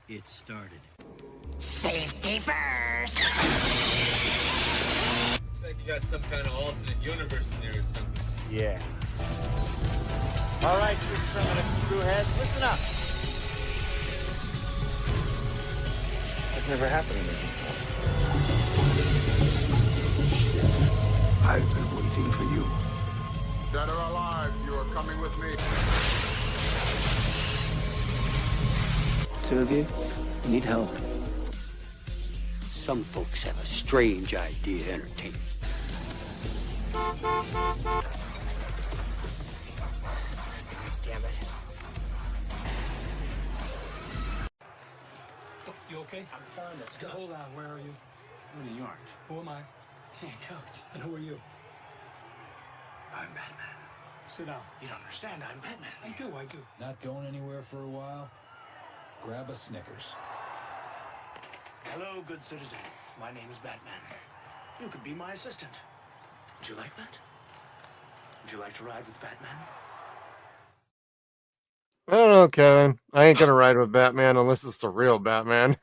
it started. Safety first! Looks like you got some kind of alternate universe in there or something. Yeah. All right, you primitive screwheads, listen up. That's never happened to me before. I've been waiting for you. Dead or alive, you are coming with me. Two of you need help. Some folks have a strange idea of entertainment. Damn it. You okay? I'm fine, let's go. Hold on, where are you? I'm in New York. Who am I? Hey, Coach. And who are you? I'm Batman. Sit down. You don't understand, I'm Batman. I do. Not going anywhere for a while? Grab a Snickers. Hello, good citizen. My name is Batman. You could be my assistant. Would you like that? Would you like to ride with Batman? I don't know, Kevin. I ain't gonna ride with Batman unless it's the real Batman.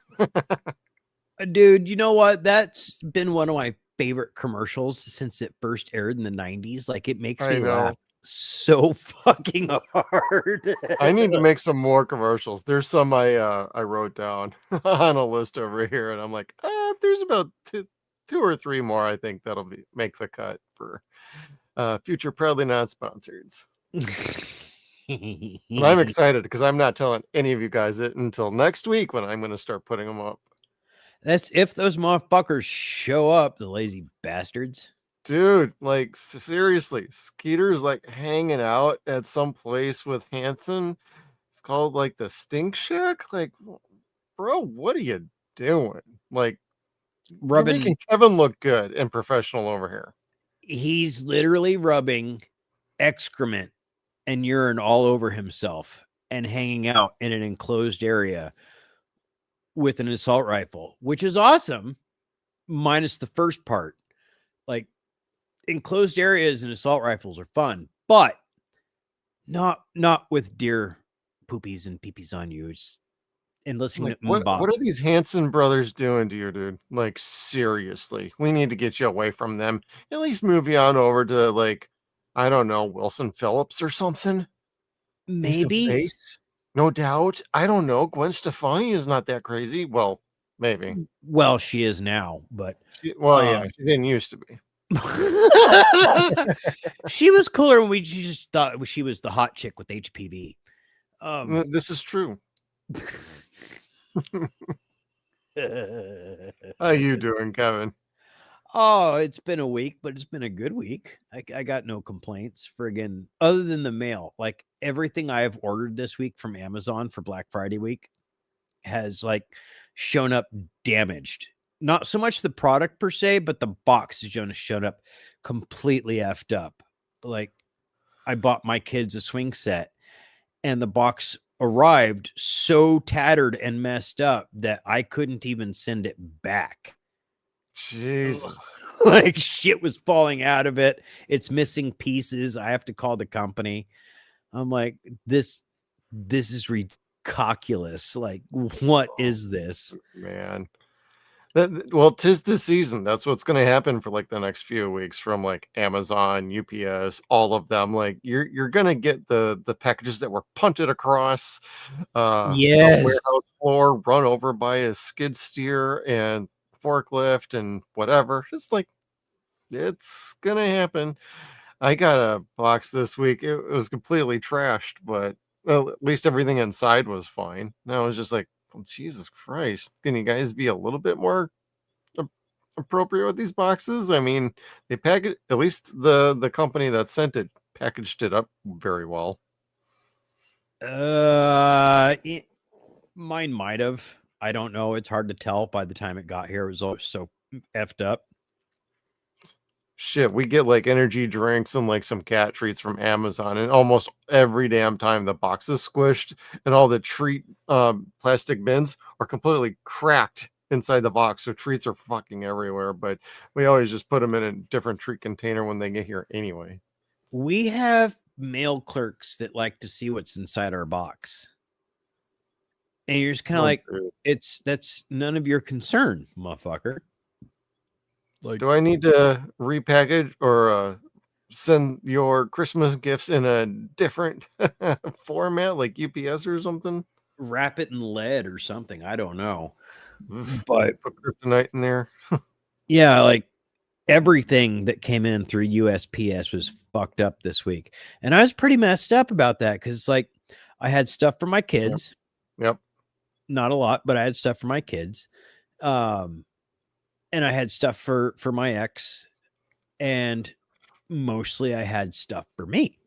Dude, you know what? That's been one of my favorite commercials since it first aired in the 90s. Like, it makes me laugh so fucking hard. I need to make some more commercials. There's some I wrote down on a list over here, and I'm like, there's about two or three more I think that'll make the cut for future proudly not sponsored. And I'm excited because I'm not telling any of you guys it until next week when I'm going to start putting them up. That's if those motherfuckers show up, the lazy bastards. Dude, like, seriously, Skeeter's like hanging out at some place with Hanson. It's called like the Stink Shack. Like, bro, what are you doing? Like, you're making Kevin look good and professional over here. He's literally rubbing excrement and urine all over himself and hanging out in an enclosed area with an assault rifle, which is awesome, minus the first part. Like, enclosed areas and assault rifles are fun, but not with deer poopies and peepees on you. It's, and listening Like, to what are these Hanson brothers doing to you, dude? Like, seriously, we need to get you away from them. At least move you on over to, like, I don't know, Wilson Phillips or something. Maybe. No doubt. I don't know. Gwen Stefani is not that crazy. Well, maybe. Well, she is now, but yeah, she didn't used to be. She was cooler when we just thought she was the hot chick with HPV. This is true. How you doing, Kevin? Oh, it's been a week, but it's been a good week. I got no complaints. Friggin', other than the mail, like everything I have ordered this week from Amazon for Black Friday week has like shown up damaged. Not so much the product per se, but the box has shown up completely effed up. Like, I bought my kids a swing set and the box arrived so tattered and messed up that I couldn't even send it back. Jesus. Like, shit was falling out of it. It's missing pieces. I have to call the company. I'm like, this is ridiculous. Like, what is this? Man. Well, 'tis the season. That's what's going to happen for like the next few weeks from like Amazon, UPS, all of them. Like, you're going to get the packages that were punted across the warehouse floor, run over by a skid steer and forklift and whatever. It's like, it's going to happen. I got a box this week. It was completely trashed, but well, at least everything inside was fine. And I was just like, well, Jesus Christ, can you guys be a little bit more appropriate with these boxes? I mean, they package, at least the company that sent it packaged it up very well. Mine might have. I don't know. It's hard to tell. By the time it got here, it was all so effed up. Shit, we get like energy drinks and like some cat treats from Amazon, and almost every damn time the box is squished and all the treat plastic bins are completely cracked inside the box, so treats are fucking everywhere. But we always just put them in a different treat container when they get here anyway. We have mail clerks that like to see what's inside our box. And you're just kind of like, that's none of your concern, motherfucker. Like, do I need to repackage or send your Christmas gifts in a different format, like UPS or something? wrap it in lead or something. I don't know. But put kryptonite in there. yeah, like everything that came in through USPS was fucked up this week. And I was pretty messed up about that because it's like I had stuff for my kids. Yep. Not a lot, but I had stuff for my kids. And I had stuff for my ex. And mostly I had stuff for me.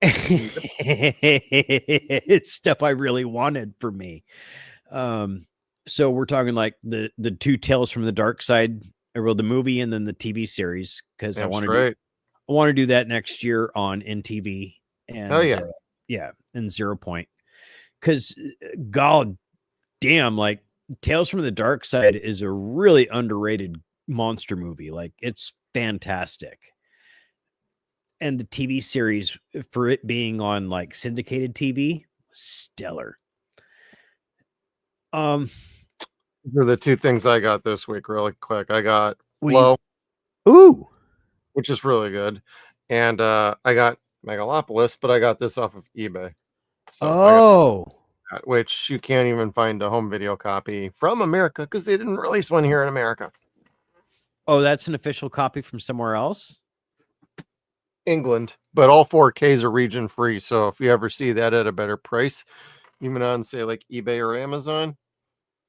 It's stuff I really wanted for me. So we're talking like the two Tales from the Dark Side, or the movie and then the TV series, because I want to do that next year on NTV and and 0 Point, because god damn, like Tales from the Dark Side is a really underrated monster movie. Like it's fantastic. And the TV series, for it being on like syndicated TV, stellar. For the two things I got this week, really quick, I got Flow, which is really good, and I got Megalopolis, but I got this off of eBay. So which you can't even find a home video copy from America because they didn't release one here in America. Oh, that's an official copy from somewhere else? England, but all 4Ks are region free. So if you ever see that at a better price, even on say like eBay or Amazon,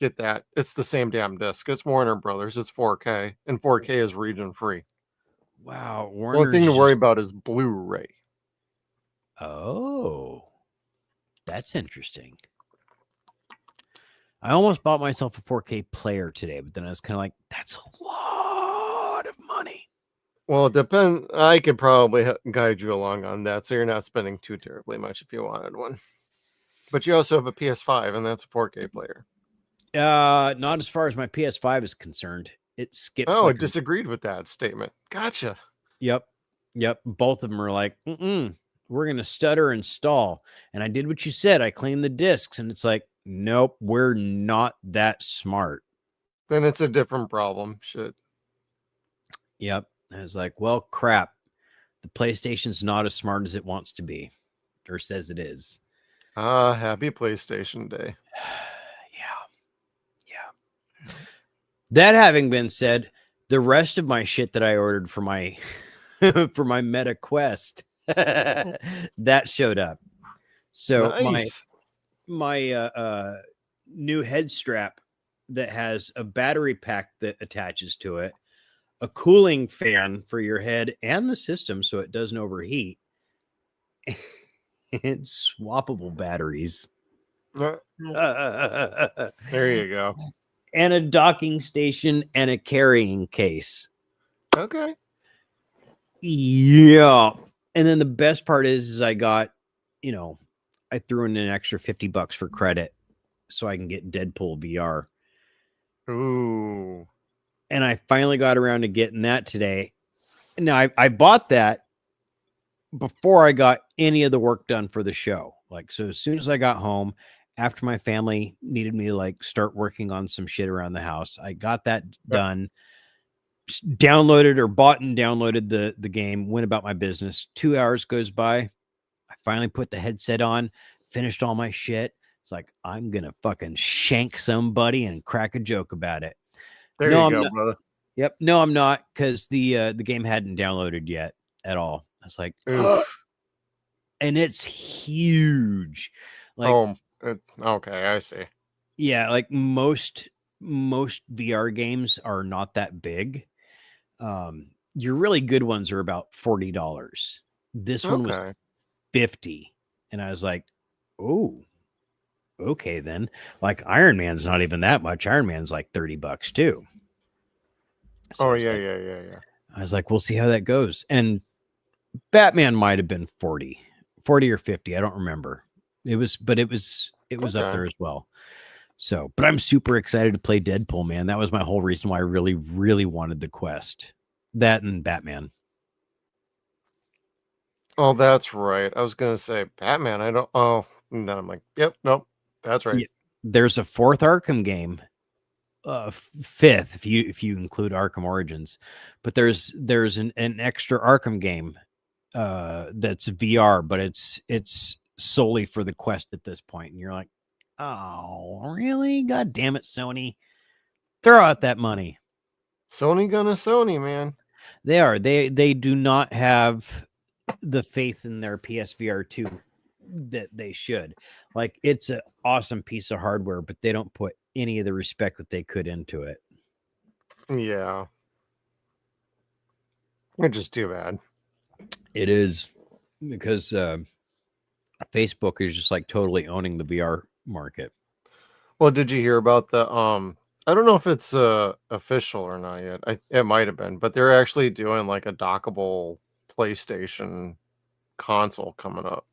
get that. It's the same damn disc. It's Warner Brothers. It's 4K, and 4K is region free. Wow. The only thing to worry about is Blu-ray. Oh, that's interesting. I almost bought myself a 4K player today, but then I was kind of like, that's a lot of money. Well, it depends. I could probably guide you along on that, so you're not spending too terribly much if you wanted one. But you also have a PS5, and that's a 4K player. Not as far as my PS5 is concerned. It skips. Oh, I disagreed with that statement. Gotcha. Yep. Both of them are like, we're gonna stutter and stall. And I did what you said. I cleaned the discs, and it's like, nope, we're not that smart. Then it's a different problem. Shit. Yep. I was like, well, crap. The PlayStation's not as smart as it wants to be, or says it is. Happy PlayStation Day. Yeah. That having been said, the rest of my shit that I ordered for my for my Meta Quest that showed up. So nice. my new head strap that has a battery pack that attaches to it, a cooling fan for your head and the system so it doesn't overheat, and swappable batteries. There you go. And a docking station and a carrying case. Okay. Yeah. And then the best part is I got, I threw in an extra $50 for credit so I can get Deadpool VR. Ooh. And I finally got around to getting that today. Now I bought that before I got any of the work done for the show. Like, so as soon as I got home, after my family needed me to like start working on some shit around the house, I got that done, downloaded or bought and downloaded the game, went about my business. 2 hours goes by. I finally put the headset on, finished all my shit. It's like, I'm going to fucking shank somebody and crack a joke about it. There you go, brother. Yep. No, I'm not, because the game hadn't downloaded yet at all. I was like, and it's huge. Like, okay, I see. Yeah, like most VR games are not that big. Your really good ones are about $40. This one was $50, and I was like, oh, okay then. Like Iron Man's not even that much. Iron Man's like $30 too. So yeah. I was like, we'll see how that goes. And Batman might have been 40 or 50. I don't remember. It was up there as well. So, but I'm super excited to play Deadpool, man. That was my whole reason why I really, really wanted the Quest. That and Batman. Oh, that's right. I was going to say Batman. And then I'm like, yep, nope. That's right. There's a fourth Arkham game, fifth if you include Arkham Origins, but there's an extra Arkham game that's VR, but it's solely for the Quest at this point, and you're like, oh, really? God damn it, Sony. Throw out that money. Sony gonna Sony, man. They are. They do not have the faith in their PSVR 2 that they should. Like, it's an awesome piece of hardware, but they don't put any of the respect that they could into it. Yeah. It's just too bad. It is, because Facebook is just like totally owning the VR market. Well, did you hear about the I don't know if it's official or not yet. It might have been, but they're actually doing like a dockable PlayStation console coming up,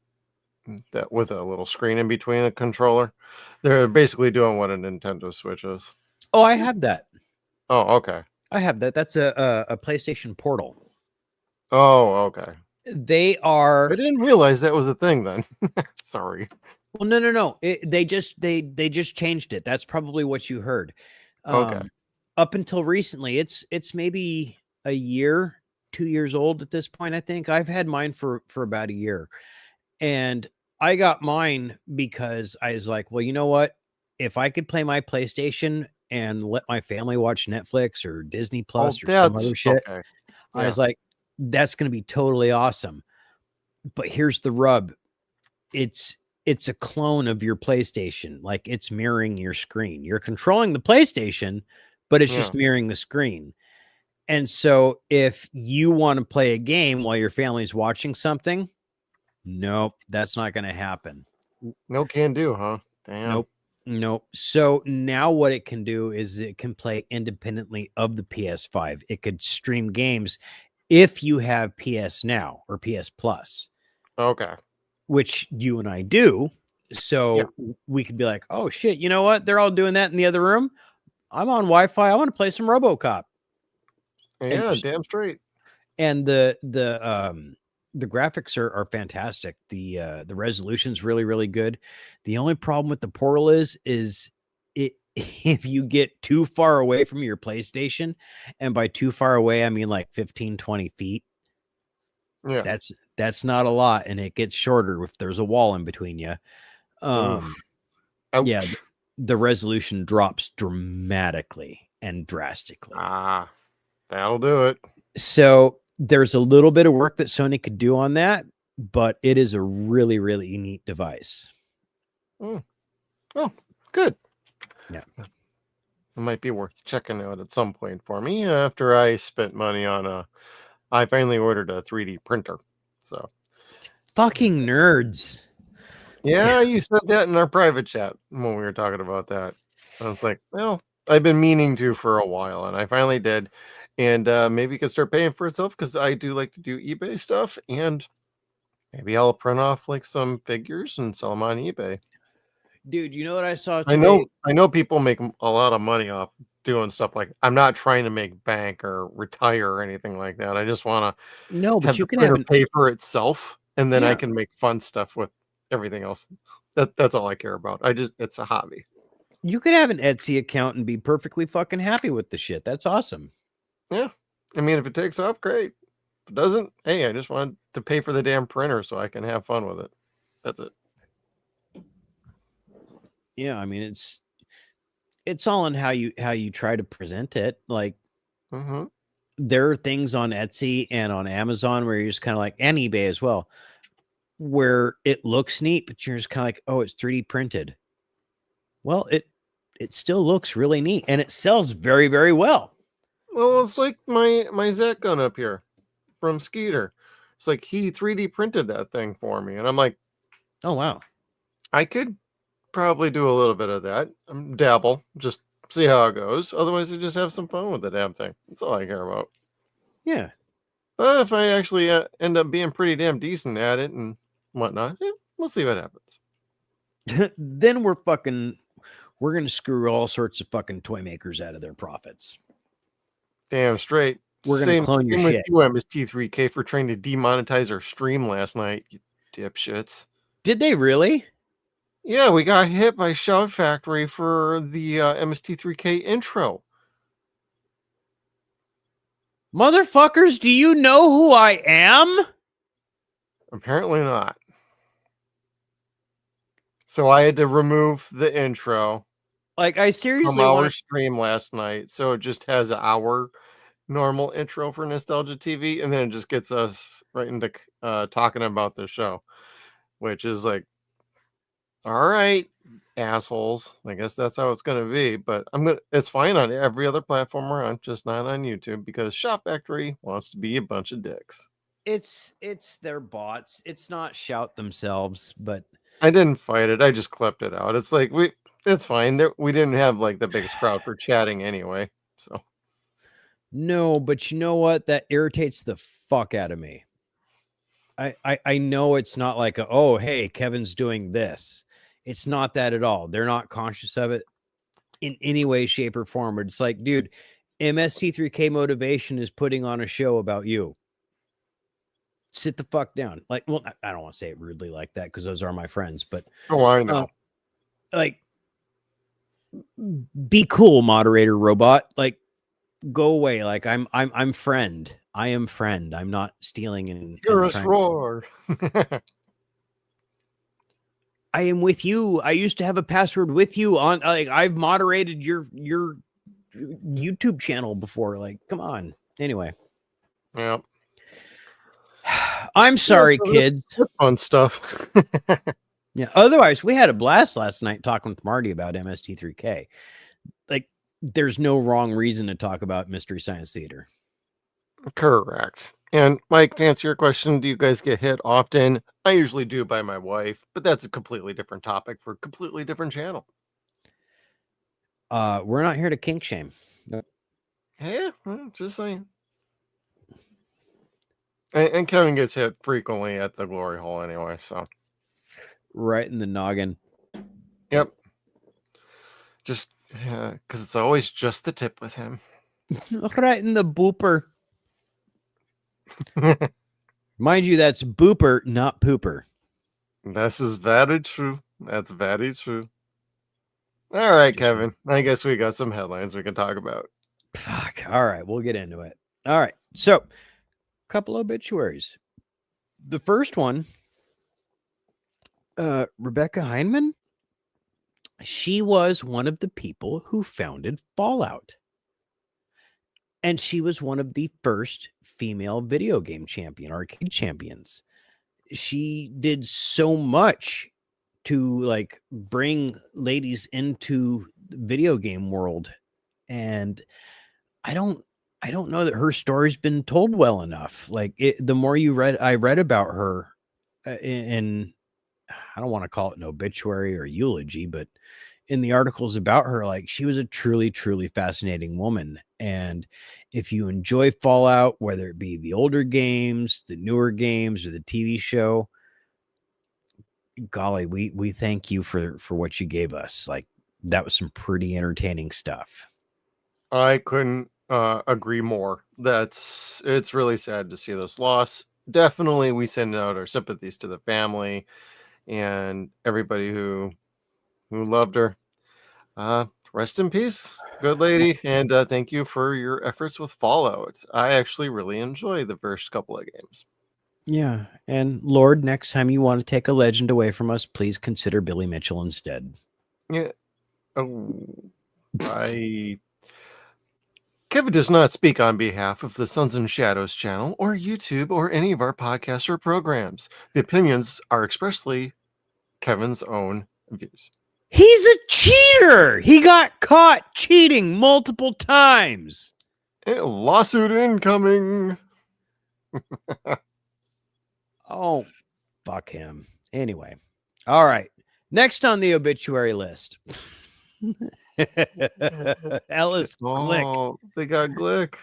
that with a little screen in between a controller. They're basically doing what a Nintendo Switch is. Oh, I have that. Oh, okay. I have that. That's a PlayStation Portal. Oh, okay. They are. I didn't realize that was a thing then. Sorry. Well, no. They just changed it. That's probably what you heard. Okay. Up until recently, it's maybe a year, 2 years old at this point. I think I've had mine for about a year, and I got mine because I was like, well, you know what? If I could play my PlayStation and let my family watch Netflix or Disney Plus or some other shit, okay. I was like, that's going to be totally awesome. But here's the rub. It's a clone of your PlayStation. Like, it's mirroring your screen. You're controlling the PlayStation, but it's just mirroring the screen. And so if you want to play a game while your family's watching something, nope, that's not going to happen. No can do, huh? Damn. Nope. So now what it can do is it can play independently of the PS5. It could stream games if you have PS Now or PS Plus. Okay. Which you and I do. So we could be like, oh shit, you know what? They're all doing that in the other room. I'm on Wi-Fi. I want to play some RoboCop. Yeah, damn straight. And the graphics are fantastic. The resolution's really, really good. The only problem with the Portal is it if you get too far away from your PlayStation, and by too far away, I mean like 15, 20 feet. Yeah. That's not a lot, and it gets shorter if there's a wall in between you. Yeah, the resolution drops dramatically and drastically. That'll do it. So there's a little bit of work that Sony could do on that, but it is a really, really neat device. Oh, good. Yeah. It might be worth checking out at some point for me after I spent money on I finally ordered a 3D printer. So fucking nerds. Yeah, you said that in our private chat when we were talking about that. I was like, well, I've been meaning to for a while, and I finally did. And maybe it could start paying for itself, because I do like to do eBay stuff, and maybe I'll print off like some figures and sell them on eBay. Dude, you know what I saw today? I know people make a lot of money off doing stuff like. I'm not trying to make bank or retire or anything like that. I just want to but you can have pay for itself, and then I can make fun stuff with everything else. That's all I care about. It's a hobby. You could have an Etsy account and be perfectly fucking happy with the shit. That's awesome. Yeah. I mean, if it takes off, great. If it doesn't, hey, I just want to pay for the damn printer so I can have fun with it. That's it. Yeah, I mean, it's all in how you try to present it. Like, there are things on Etsy and on Amazon where you're just kind of like, and eBay as well, where it looks neat, but you're just kind of like, oh, it's 3D printed. Well, it still looks really neat, and it sells very, very well. Well, it's like my Zach gun up here from Skeeter. It's like he 3D printed that thing for me, and I'm like, oh wow, I could probably do a little bit of that. Dabble, just see how it goes. Otherwise, I just have some fun with the damn thing. That's all I care about. Yeah. But if I actually end up being pretty damn decent at it and whatnot, we'll see what happens. Then we're going to screw all sorts of fucking toy makers out of their profits. Damn straight. We're going to clone your shit. With MST3K for trying to demonetize our stream last night, you dipshits. Did they really? Yeah, we got hit by Shout Factory for the MST3K intro. Motherfuckers, do you know who I am? Apparently not. So I had to remove the intro Like, I from seriously our want stream last night. So it just has our normal intro for Nostalgia TV, and then it just gets us right into talking about the show, which is like, all right, assholes. I guess that's how it's gonna be. But it's fine on every other platform we're on, just not on YouTube, because Shop Factory wants to be a bunch of dicks. it's their bots. It's not Shout themselves, but I didn't fight it. I just clipped it out. It's like it's fine. We didn't have like the biggest crowd for chatting anyway. So no, but you know what? That irritates the fuck out of me. I know it's not like oh, hey, Kevin's doing this. It's not that at all. They're not conscious of it in any way, shape, or form. But it's like, dude, MST3K Motivation is putting on a show about you. Sit the fuck down. Like, well, I don't want to say it rudely like that because those are my friends, but I know. Like, be cool, moderator robot. Like, go away. Like, I'm friend. I am friend. I'm not stealing and Hear us roar. I am with you. I used to have a password with you on. Like, I've moderated your YouTube channel before. Like, come on. Anyway. Yeah. I'm sorry, kids. That's fun stuff. Yeah. Otherwise, we had a blast last night talking with Marty about MST3K. Like, there's no wrong reason to talk about Mystery Science Theater. Correct. And Mike, to answer your question, do you guys get hit often? I usually do by my wife, but that's a completely different topic for a completely different channel. We're not here to kink shame. Nope. Yeah, just saying. And Kevin gets hit frequently at the glory hole anyway, so. Right in the noggin. Yep. Just because it's always just the tip with him. Right in the booper. Mind you, that's booper, not pooper. This is very true. That's very true. All right, Kevin. I guess we got some headlines we can talk about. Fuck. All right, we'll get into it. All right. So, couple obituaries. The first one, Rebecca Heineman. She was one of the people who founded Fallout. And she was one of the first female video game arcade champions. She did so much to like bring ladies into the video game world. And I don't know that her story's been told well enough. Like the more I read about her in I don't want to call it an obituary or eulogy, but in the articles about her, like she was a truly, truly fascinating woman. And if you enjoy Fallout, whether it be the older games, the newer games, or the TV show, golly, we thank you for what you gave us. Like that was some pretty entertaining stuff. I couldn't agree more. It's really sad to see this loss. Definitely, we send out our sympathies to the family and everybody who loved her. Rest in peace, good lady, and thank you for your efforts with Fallout. I actually really enjoy the first couple of games. Yeah, and Lord, next time you want to take a legend away from us, please consider Billy Mitchell instead. Yeah. Kevin does not speak on behalf of the Suns and Shadows channel or YouTube or any of our podcasts or programs. The opinions are expressly Kevin's own views. He's a cheater. He got caught cheating multiple times. Lawsuit incoming. Oh, fuck him. Anyway. All right. Next on the obituary list. Ellis Glick. They got Glick.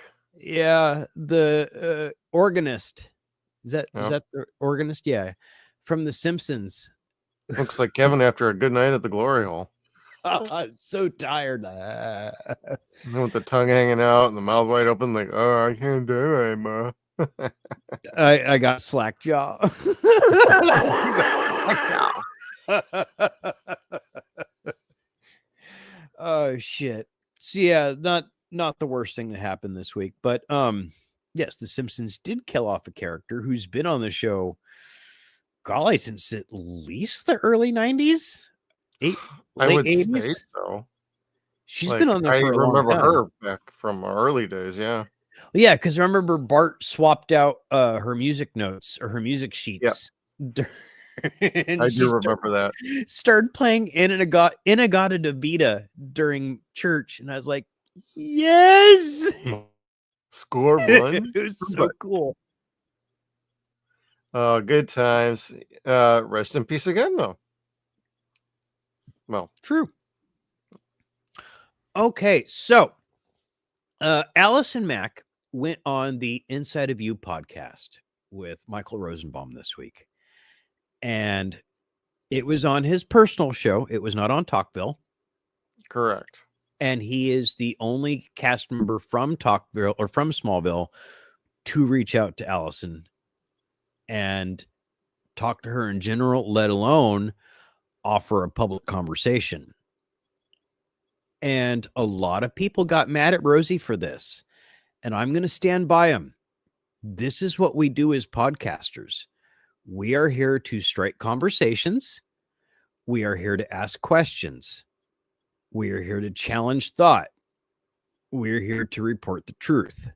Yeah, the organist. Is that the organist? Yeah. From The Simpsons. Looks like Kevin after a good night at the glory hole. So tired. With the tongue hanging out and the mouth wide open, like, oh, I can't do it anymore. I got slack jaw. Oh shit. So yeah, not the worst thing to happen this week, but yes, The Simpsons did kill off a character who's been on the show, golly, since at least the early 90s, I late would say 80s. so. She's Like, been on there I for a long remember time. her back from early days. Yeah. Yeah, because I remember Bart swapped out her music notes or her music sheets. And I she do remember that. started playing Inagata Davida during church, and I was like, yes. Score one. It was so cool. Oh, good times. Rest in peace again, though. Well, true. Okay, so Allison Mack went on the Inside of You podcast with Michael Rosenbaum this week. And it was on his personal show. It was not on Talkville. Correct. And he is the only cast member from Talkville or from Smallville to reach out to Allison and talk to her in general, let alone offer a public conversation. And a lot of people got mad at Rosie for this. And I'm going to stand by him. This is what we do as podcasters. We are here to strike conversations. We are here to ask questions. We are here to challenge thought. We're here to report the truth.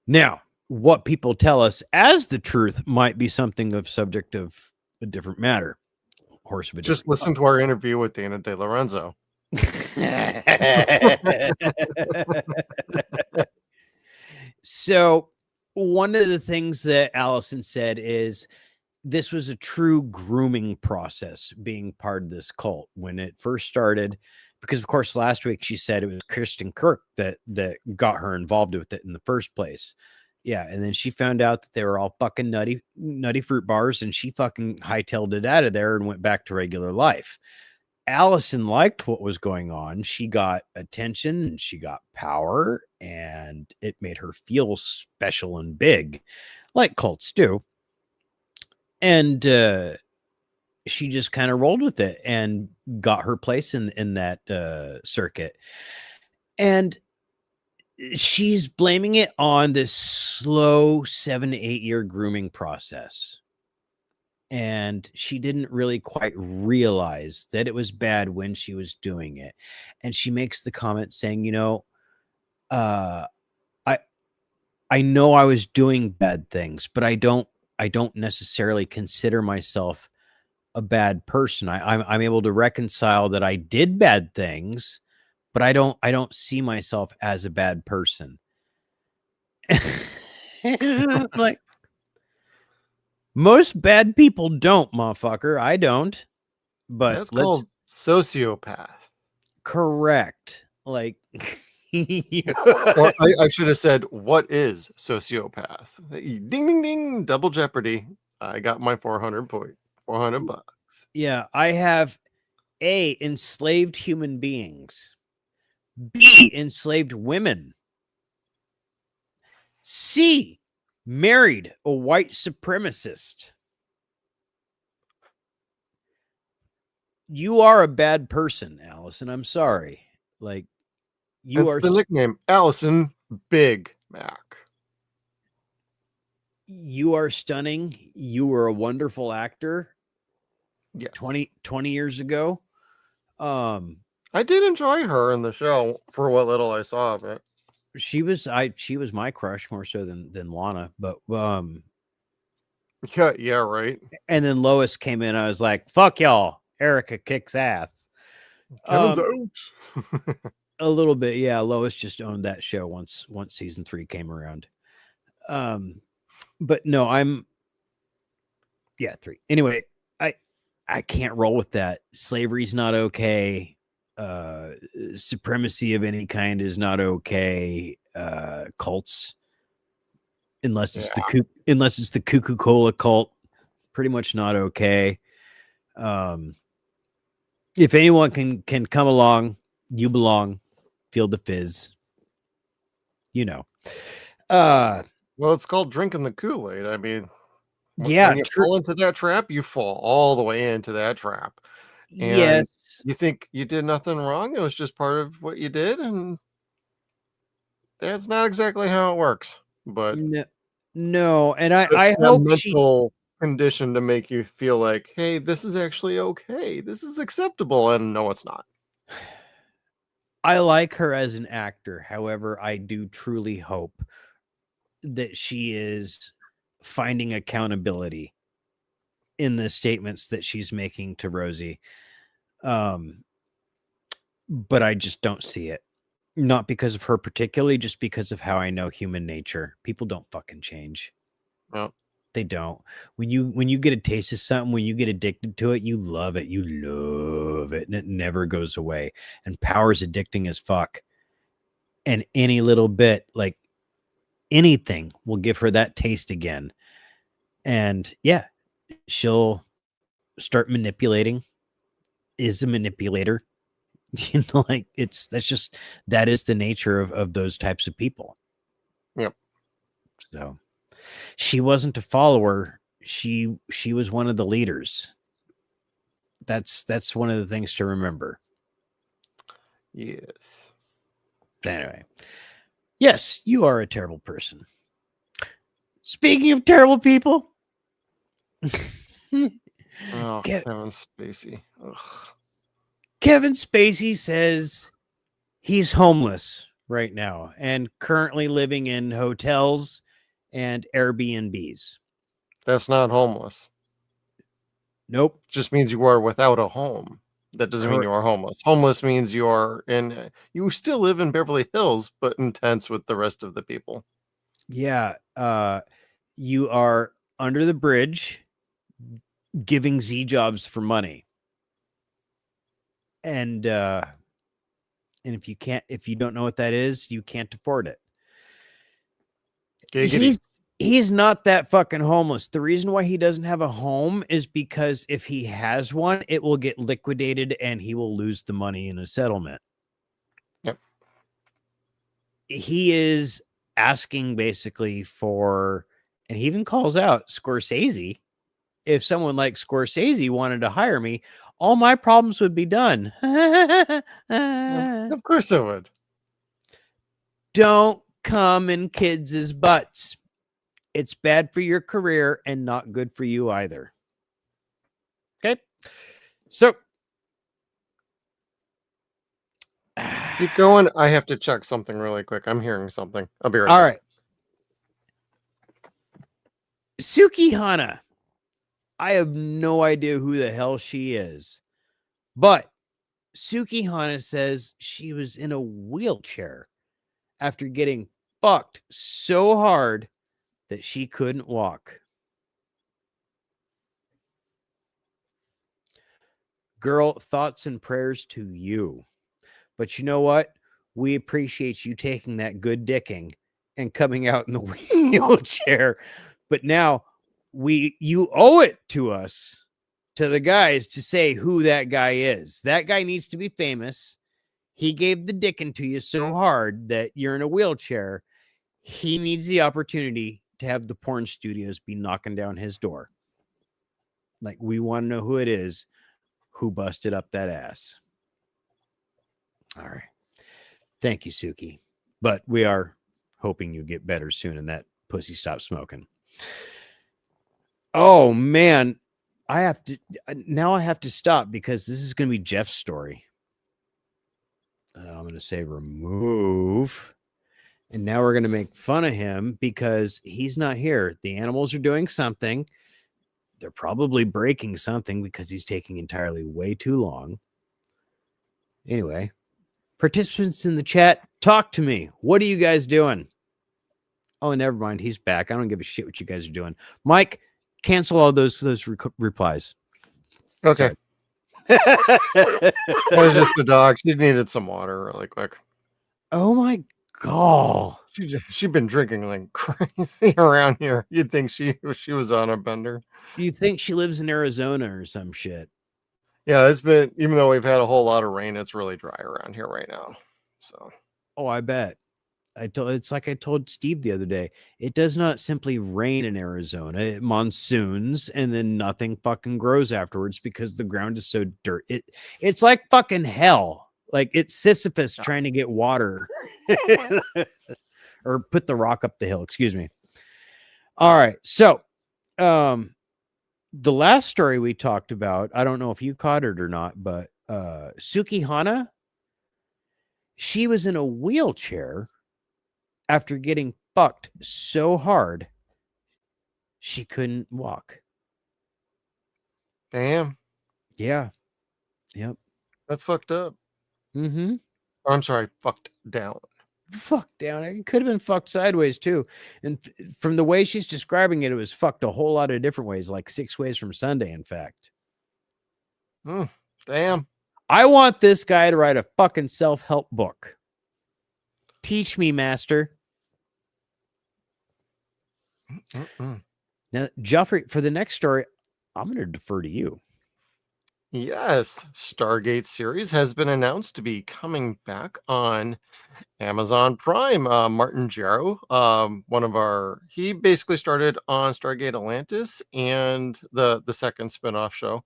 Now, what people tell us as the truth might be something of subject of a different matter. Horse of a Just listen to our interview with Dana De Lorenzo. So one of the things that Allison said is this was a true grooming process being part of this cult when it first started, because of course last week she said it was Kristen Kirk that got her involved with it in the first place. Yeah, and then she found out that they were all fucking nutty fruit bars, and she fucking hightailed it out of there and went back to regular life. Allison liked what was going on. She got attention and she got power, and it made her feel special and big, like cults do. And she just kind of rolled with it and got her place in that circuit. And she's blaming it on this slow 7 to 8 year grooming process. And she didn't really quite realize that it was bad when she was doing it. And she makes the comment saying, you know, I know I was doing bad things, but I don't necessarily consider myself a bad person. I'm able to reconcile that I did bad things, but I don't see myself as a bad person. Like, most bad people don't, motherfucker. I don't. But that's called sociopath. Correct. Like, or I should have said, what is sociopath? Ding, ding, ding. Double Jeopardy. I got my 400 bucks. Yeah, I have A, enslaved human beings. B, enslaved women. C, married a white supremacist. You are a bad person, Allison. I'm sorry. Like, you are the nickname Allison Big Mac. You are stunning. You were a wonderful actor. Yes. 20 years ago. I did enjoy her in the show for what little I saw of it. She was my crush more so than Lana, but yeah, right. And then Lois came in. I was like, fuck y'all. Erica kicks ass. Kevin's out. A little bit, yeah. Lois just owned that show once season 3 came around. But no, 3. Anyway, I can't roll with that. Slavery's not okay. Supremacy of any kind is not okay. Cults, unless it's the Cuckoo Cola cult, pretty much not okay. If anyone can come along, you belong. Feel the fizz. You know. Well, it's called drinking the Kool-Aid. I mean, Yeah, When you fall into that trap, you fall all the way into that trap. And yes. you think you did nothing wrong. It was just part of what you did, and that's not exactly how it works. But No, no, and I that hope she mental condition to make you feel like, hey, this is actually okay. This is acceptable. And no, it's not. I like her as an actor. However, I do truly hope that she is finding accountability in the statements that she's making to Rosie. But I just don't see it. Not because of her particularly, just because of how I know human nature. People don't fucking change. No. They don't. When you get a taste of something, when you get addicted to it, you love it. You love it, and it never goes away. And power is addicting as fuck. And any little bit, like anything, will give her that taste again. And yeah, she'll start manipulating. Is a manipulator. You know, like that is the nature of those types of people. Yep. So she wasn't a follower. She was one of the leaders. That's one of the things to remember. Yes. Anyway, yes, you are a terrible person. Speaking of terrible people, Oh, Kevin Spacey. Ugh. Kevin Spacey says he's homeless right now and currently living in hotels and Airbnbs. That's not homeless. Nope. Just means you are without a home. That doesn't mean you are homeless. Homeless means you are you still live in Beverly Hills, but in tents with the rest of the people. Yeah. You are under the bridge giving Z jobs for money. And if you don't know what that is, you can't afford it. He's not that fucking homeless. The reason why he doesn't have a home is because if he has one, it will get liquidated and he will lose the money in a settlement. Yep. He is asking basically for, and he even calls out Scorsese. If someone like Scorsese wanted to hire me, all my problems would be done. Of course it would. Don't come in kids' butts. It's bad for your career and not good for you either. Okay. So keep going. I have to check something really quick. I'm hearing something. I'll be right all back. right. Suki Hana. I have no idea who the hell she is. But Suki Hana says she was in a wheelchair after getting fucked so hard that she couldn't walk. Girl, thoughts and prayers to you. But you know what? We appreciate you taking that good dicking and coming out in the wheelchair. But now you owe it to us, to the guys, to say who that guy is. That guy needs to be famous. He gave the dicking to you so hard that you're in a wheelchair. He needs the opportunity to have the porn studios be knocking down his door. Like, we want to know who it is who busted up that ass. All right. Thank you, Suki. But we are hoping you get better soon and that pussy stops smoking. Oh, man. I have to stop because this is going to be Jeff's story. I'm going to say remove. And now we're going to make fun of him because he's not here. The animals are doing something. They're probably breaking something because he's taking entirely way too long. Anyway, participants in the chat, talk to me. What are you guys doing? Oh, never mind. He's back. I don't give a shit what you guys are doing. Mike, cancel all those replies. Okay. That was just the dog. She needed some water really quick. Oh my God. She's been drinking like crazy around here. You'd think she was on a bender. You think she lives in Arizona or some shit? Yeah, it's been, even though we've had a whole lot of rain, it's really dry around here right now. So. Oh, I bet. it's like I told Steve the other day. It does not simply rain in Arizona. It monsoons and then nothing fucking grows afterwards because the ground is so dirt. It's like fucking hell. Like it's Sisyphus trying to get water or put the rock up the hill. Excuse me. All right. So, the last story we talked about, I don't know if you caught it or not, but Suki Hana, she was in a wheelchair after getting fucked so hard she couldn't walk. Damn. Yeah. Yep. That's fucked up. Mm-hmm. Or, I'm sorry, fucked down. Fucked down. It could have been fucked sideways too. And from the way she's describing it, it was fucked a whole lot of different ways, like 6 ways from Sunday, in fact. Damn. I want this guy to write a fucking self-help book. Teach me, master. Now, Joffrey, for the next story, I'm going to defer to you. Yes, Stargate series has been announced to be coming back on Amazon Prime. Martin Jarrow, he basically started on Stargate Atlantis and the second spinoff show,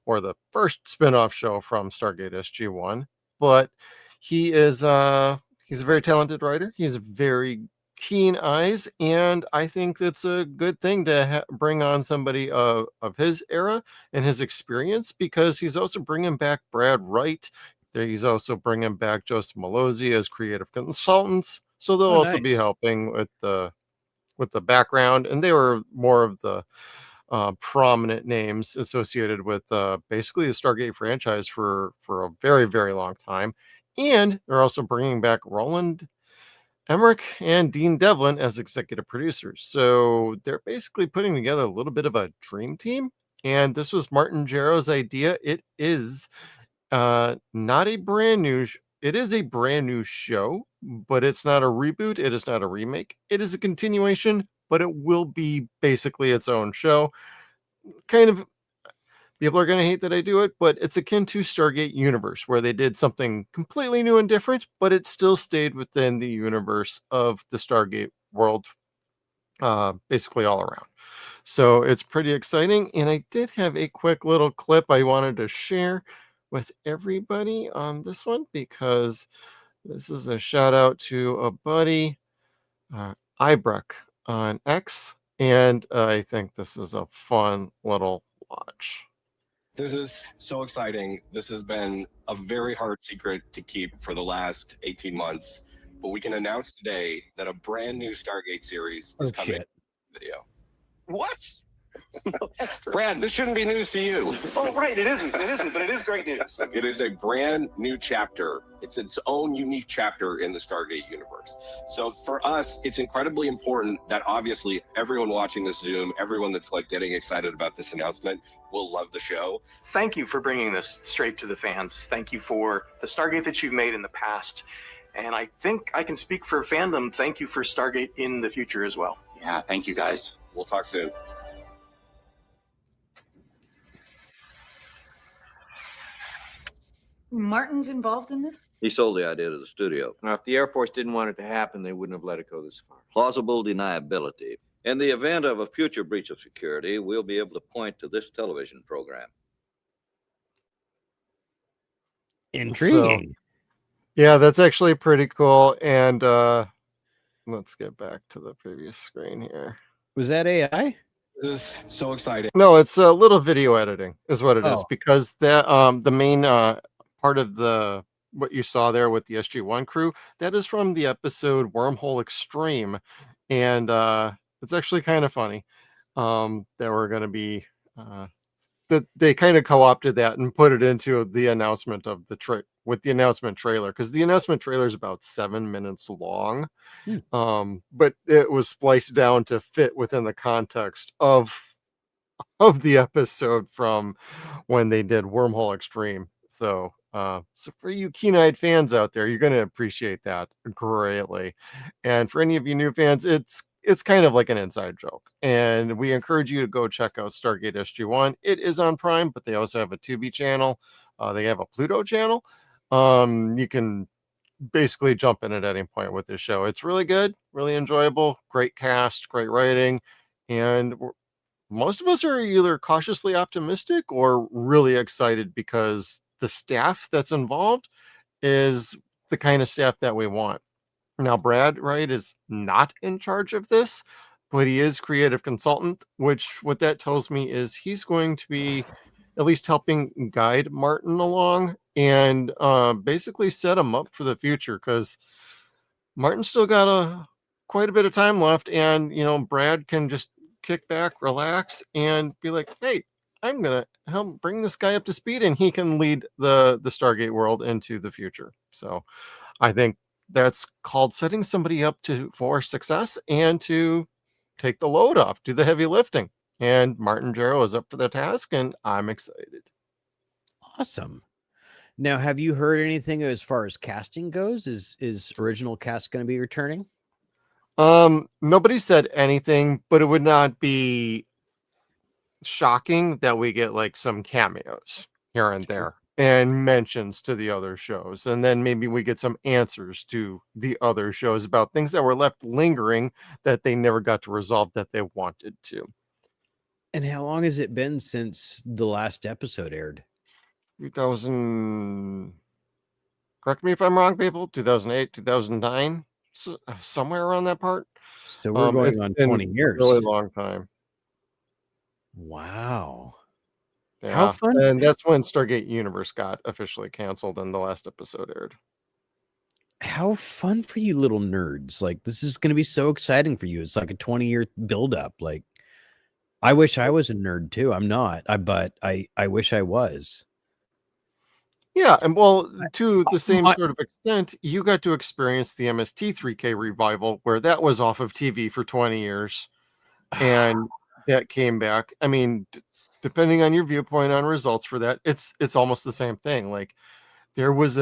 or the first spinoff show from Stargate SG-1. But he is he's a very talented writer. He's very keen eyes, and I think that's a good thing to bring on somebody of his era and his experience, because he's also bringing back Brad Wright. He's also bringing back Joseph Malozzi as creative consultants, so they'll also be helping with the background, and they were more of the prominent names associated with basically the Stargate franchise for a very, very long time. And they're also bringing back Roland Emmerich and Dean Devlin as executive producers. So they're basically putting together a little bit of a dream team. And this was Martin Jarrow's idea. It is not a brand new. It is a brand new show, but it's not a reboot. It is not a remake. It is a continuation, but it will be basically its own show. Kind of. People are going to hate that I do it, but it's akin to Stargate Universe, where they did something completely new and different, but it still stayed within the universe of the Stargate world, basically all around. So it's pretty exciting. And I did have a quick little clip I wanted to share with everybody on this one, because this is a shout out to a buddy, Ibreck on X. And I think this is a fun little watch. This is so exciting. This has been a very hard secret to keep for the last 18 months, but we can announce today that a brand new Stargate series is coming. Video. What? Brad, this shouldn't be news to you. Oh, right. It isn't, but it is great news. It is a brand new chapter. It's its own unique chapter in the Stargate universe. So for us, it's incredibly important that obviously everyone watching this Zoom, everyone that's like getting excited about this announcement will love the show. Thank you for bringing this straight to the fans. Thank you for the Stargate that you've made in the past. And I think I can speak for fandom. Thank you for Stargate in the future as well. Yeah, thank you guys. We'll talk soon. Martin's involved in this? He sold the idea to the studio. Now, if the Air Force didn't want it to happen, they wouldn't have let it go this far. Plausible deniability. In the event of a future breach of security, we'll be able to point to this television program. Intriguing. So, yeah, that's actually pretty cool. And let's get back to the previous screen here. Was that AI? This is so exciting. No, it's a little video editing is what it is, Oh. because that the main part of what you saw there with the SG-1 crew, that is from the episode Wormhole Extreme, and it's actually kind of funny that we're going to be that they kind of co-opted that and put it into the announcement of the with the announcement trailer, because the announcement trailer is about 7 minutes long. But it was spliced down to fit within the context of the episode from when they did Wormhole Extreme. So so for you keen-eyed fans out there, you're going to appreciate that greatly. And for any of you new fans, it's kind of like an inside joke. And we encourage you to go check out Stargate SG-1. It is on Prime, but they also have a Tubi channel. They have a Pluto channel. You can basically jump in at any point with this show. It's really good, really enjoyable, great cast, great writing, and most of us are either cautiously optimistic or really excited because the staff that's involved is the kind of staff that we want. Now, Brad, right, is not in charge of this, but he is creative consultant, which what that tells me is he's going to be at least helping guide Martin along and basically set him up for the future, because Martin's still got quite a bit of time left, and Brad can just kick back, relax, and be like, hey, I'm gonna help bring this guy up to speed, and he can lead the Stargate world into the future. So I think that's called setting somebody up for success and to take the load off, do the heavy lifting. And Martin Jarrow is up for the task, and I'm excited. Awesome. Now, have you heard anything as far as casting goes? Is original cast going to be returning? Nobody said anything, but it would not be shocking that we get like some cameos here and there and mentions to the other shows, and then maybe we get some answers to the other shows about things that were left lingering that they never got to resolve that they wanted to. And how long has it been since the last episode aired? 2000, correct me if I'm wrong, people, 2008, 2009, somewhere around that part. So we're going on 20 years. A really long time. Wow. Yeah. How fun. And that's when Stargate Universe got officially canceled and the last episode aired. How fun for you little nerds. Like, this is going to be so exciting for you. It's like a 20-year buildup. Like, I wish I was a nerd too. I'm not, but I wish I was. Yeah, and well, to the same sort of extent, you got to experience the MST3K revival, where that was off of TV for 20 years, and that came back. I mean, depending on your viewpoint on results for that, it's almost the same thing. Like, it was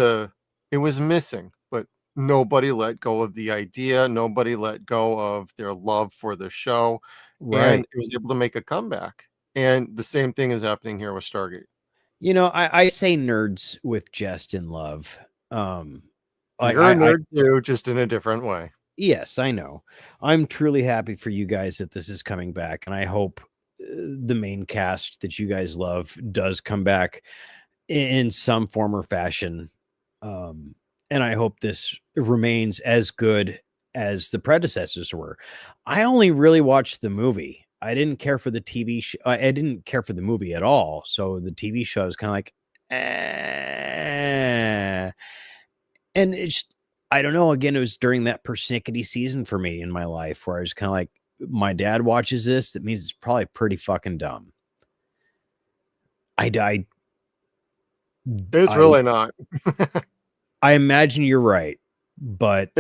missing, but nobody let go of the idea. Nobody let go of their love for the show, and it was able to make a comeback. And the same thing is happening here with Stargate. I say nerds with jest and love. You're a nerd too, just in a different way. Yes, I know. I'm truly happy for you guys that this is coming back, and I hope the main cast that you guys love does come back in some form or fashion. And I hope this remains as good as the predecessors were. I only really watched the movie. I didn't care for the TV show. I didn't care for the movie at all. So the TV show is kind of like, and it's, I don't know. Again, it was during that persnickety season for me in my life where I was kind of like, my dad watches this. That means it's probably pretty fucking dumb. It's really not. I imagine you're right, but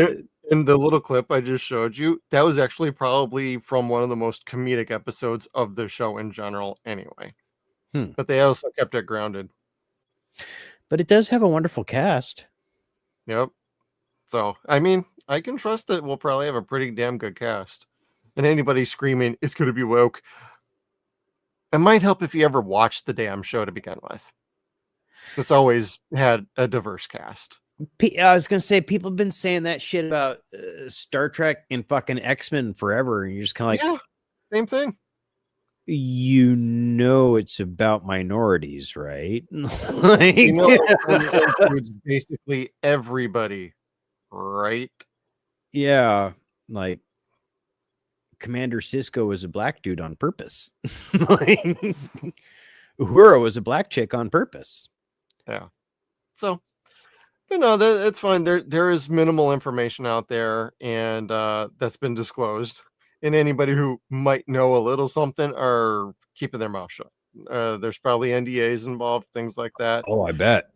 in the little clip I just showed you, that was actually probably from one of the most comedic episodes of the show in general anyway. But they also kept it grounded. But it does have a wonderful cast. Yep. So, I mean, I can trust that we'll probably have a pretty damn good cast. And anybody screaming, it's going to be woke, it might help if you ever watched the damn show to begin with. It's always had a diverse cast. I was going to say, people have been saying that shit about Star Trek and fucking X-Men forever. And you're just kind of like, yeah, same thing. It's about minorities, right? It includes basically everybody, right? Yeah. Like, Commander Sisko was a black dude on purpose. Uhura was a black chick on purpose. Yeah. So, that's fine. There is minimal information out there, and that's been disclosed. And anybody who might know a little something are keeping their mouth shut. There's probably NDAs involved, things like that. Oh, I bet.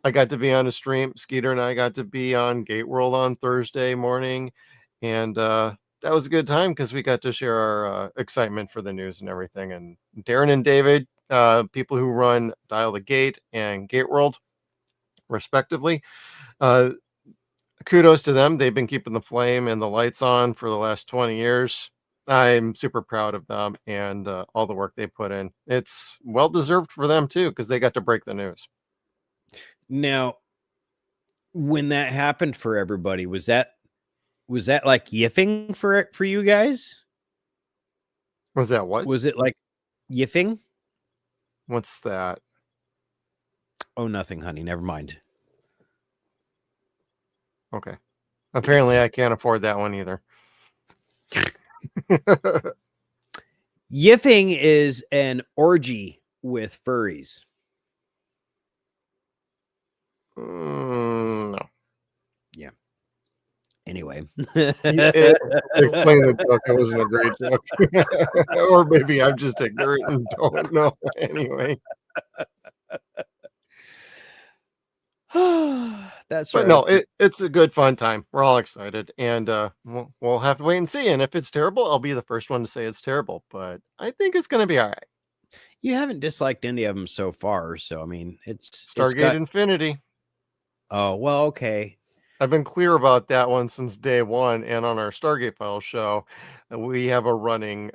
I got to be on a stream. Skeeter and I got to be on Gate World on Thursday morning, and that was a good time because we got to share our excitement for the news and everything. And Darren and David, people who run Dial the Gate and Gate World, respectively, kudos to them. They've been keeping the flame and the lights on for the last 20 years. I'm super proud of them and all the work they put in. It's well deserved for them too, because they got to break the news. Now, when that happened for everybody, was that like yiffing for you guys? Was that what? Was it like yiffing? What's that? Oh, nothing, honey. Never mind. Okay. Apparently, I can't afford that one either. Yiffing is an orgy with furries. No. Yeah. Anyway. Explain the joke. It wasn't a great joke. Or maybe I'm just ignorant and don't know. Anyway. That's but right. no, it's a good fun time. We're all excited, and we'll have to wait and see. And if it's terrible, I'll be the first one to say it's terrible. But I think it's going to be all right. You haven't disliked any of them so far, so I mean, it's Stargate Infinity. Oh well, okay. I've been clear about that one since day one, and on our Stargate Files show, we have a running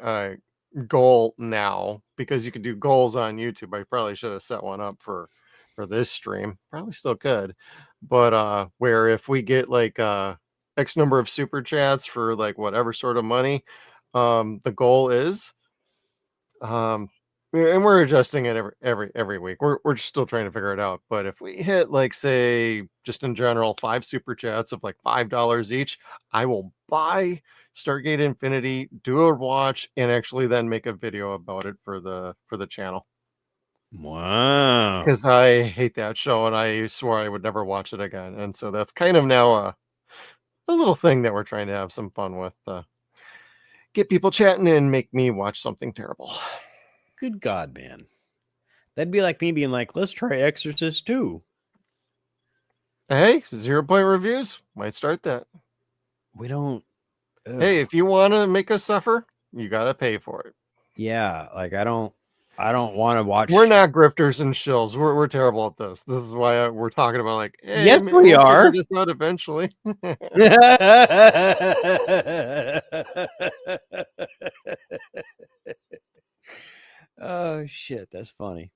goal now because you can do goals on YouTube. I probably should have set one up for this stream. Probably still could, but where if we get like X number of super chats for like whatever sort of money, the goal is, and we're adjusting it every week. We're still trying to figure it out. But if we hit like say just in general 5 super chats of like $5 each, I will buy Stargate Infinity, do a watch, and actually then make a video about it for the channel. Wow. Because I hate that show and I swore I would never watch it again. And so that's kind of now a little thing that we're trying to have some fun with. Get people chatting and make me watch something terrible. Good God, man. That'd be like me being like, let's try Exorcist 2. Hey, 0 point reviews. Might start that. We don't. Hey, if you want to make us suffer, you got to pay for it. Yeah, like I don't want to watch. We're not grifters and shills. We're terrible at this. This is why we're talking about like, hey, yes, we'll we are. figure this out eventually. Oh shit, that's funny.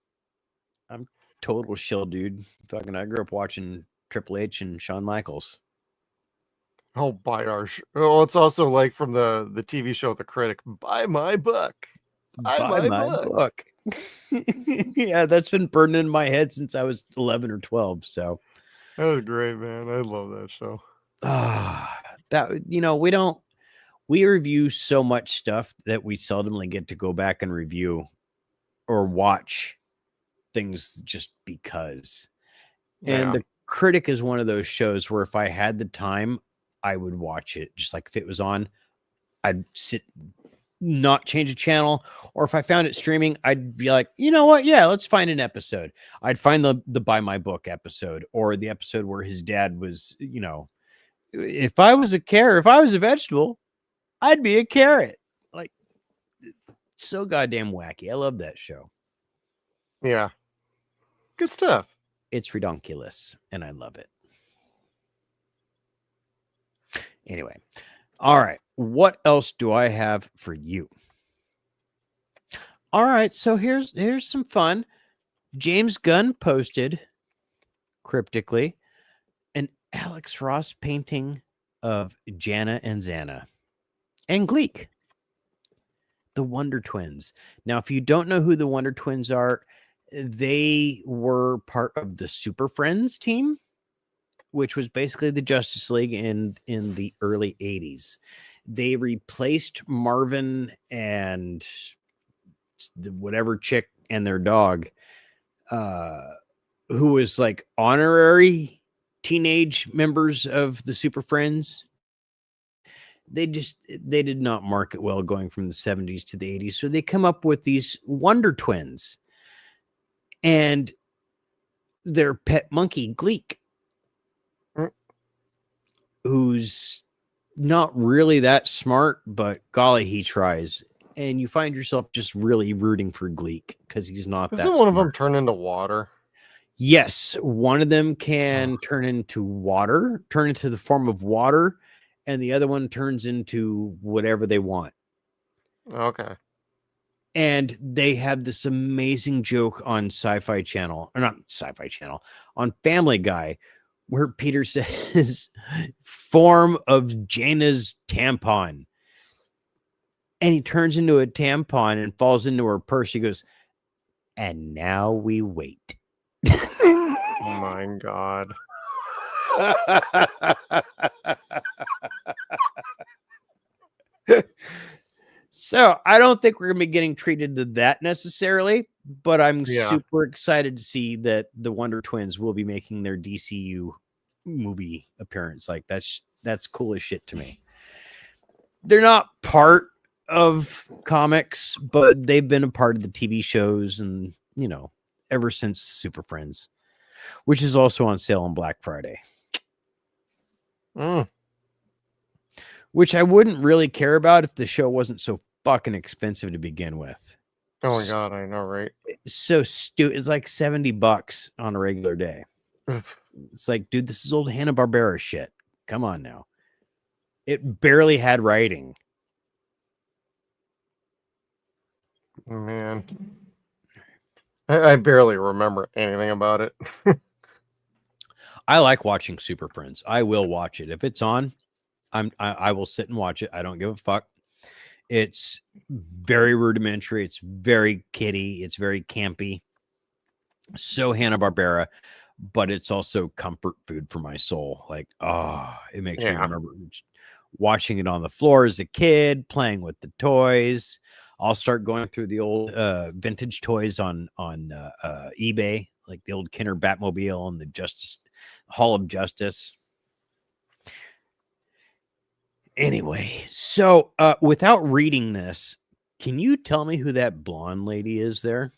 I'm total shill, dude. Fucking, I grew up watching Triple H and Shawn Michaels. Oh, buy our. Well, it's also like from the TV show The Critic. Buy my book. Buy my book. Yeah, that's been burning in my head since I was 11 or 12. So that was great, man. I love that show. That we review so much stuff that we seldomly get to go back and review or watch things just because. Yeah. And The Critic is one of those shows where if I had the time, I would watch it. Just like if it was on, I'd sit, not change a channel, or if I found it streaming, I'd be like, you know what? Yeah, let's find an episode. I'd find the Buy My Book episode, or the episode where his dad was, if I was a vegetable, I'd be a carrot. Like, so goddamn wacky. I love that show. Yeah. Good stuff. It's redonkulous, and I love it. Anyway. All right. What else do I have for you? All right. So here's some fun. James Gunn posted cryptically an Alex Ross painting of Jana and Xana and Gleek, the Wonder Twins. Now, if you don't know who the Wonder Twins are, they were part of the Super Friends team, which was basically the Justice League in the early 80s. They replaced Marvin and whatever chick and their dog, who was like honorary teenage members of the Super Friends. They did not market well going from the 70s to the 80s. So they come up with these Wonder Twins and their pet monkey, Gleek, who's not really that smart, but golly, he tries. And you find yourself just really rooting for Gleek because he's not that smart. Doesn't one of them turn into water? Yes, one of them can turn into the form of water, and the other one turns into whatever they want. Okay. And they have this amazing joke on Sci-Fi Channel, or not Sci-Fi Channel, on Family Guy, where Peter says, form of Jaina's tampon. And he turns into a tampon and falls into her purse. He goes, and now we wait. Oh my God. So I don't think we're going to be getting treated to that necessarily, but I'm Yeah. super excited to see that the Wonder Twins will be making their DCU movie appearance. Like that's cool as shit to me. They're not part of comics, but they've been a part of the TV shows and, you know, ever since Super Friends, which is also on sale on Black Friday. Which I wouldn't really care about if the show wasn't so fucking expensive to begin with. Oh my God, I know, right? So stupid. It's like $70 on a regular day. It's like, dude, this is old Hanna-Barbera shit. Come on now. It barely had writing. Man. I barely remember anything about it. I like watching Super Friends. I will watch it. If it's on, I will sit and watch it. I don't give a fuck. It's very rudimentary. It's very kiddie. It's very campy. So Hanna-Barbera, but it's also comfort food for my soul. Like, it makes me remember watching it on the floor as a kid, playing with the toys. I'll start going through the old vintage toys on eBay, like the old Kenner Batmobile and the Justice Hall of Justice. Anyway, so without reading this, can you tell me who that blonde lady is there?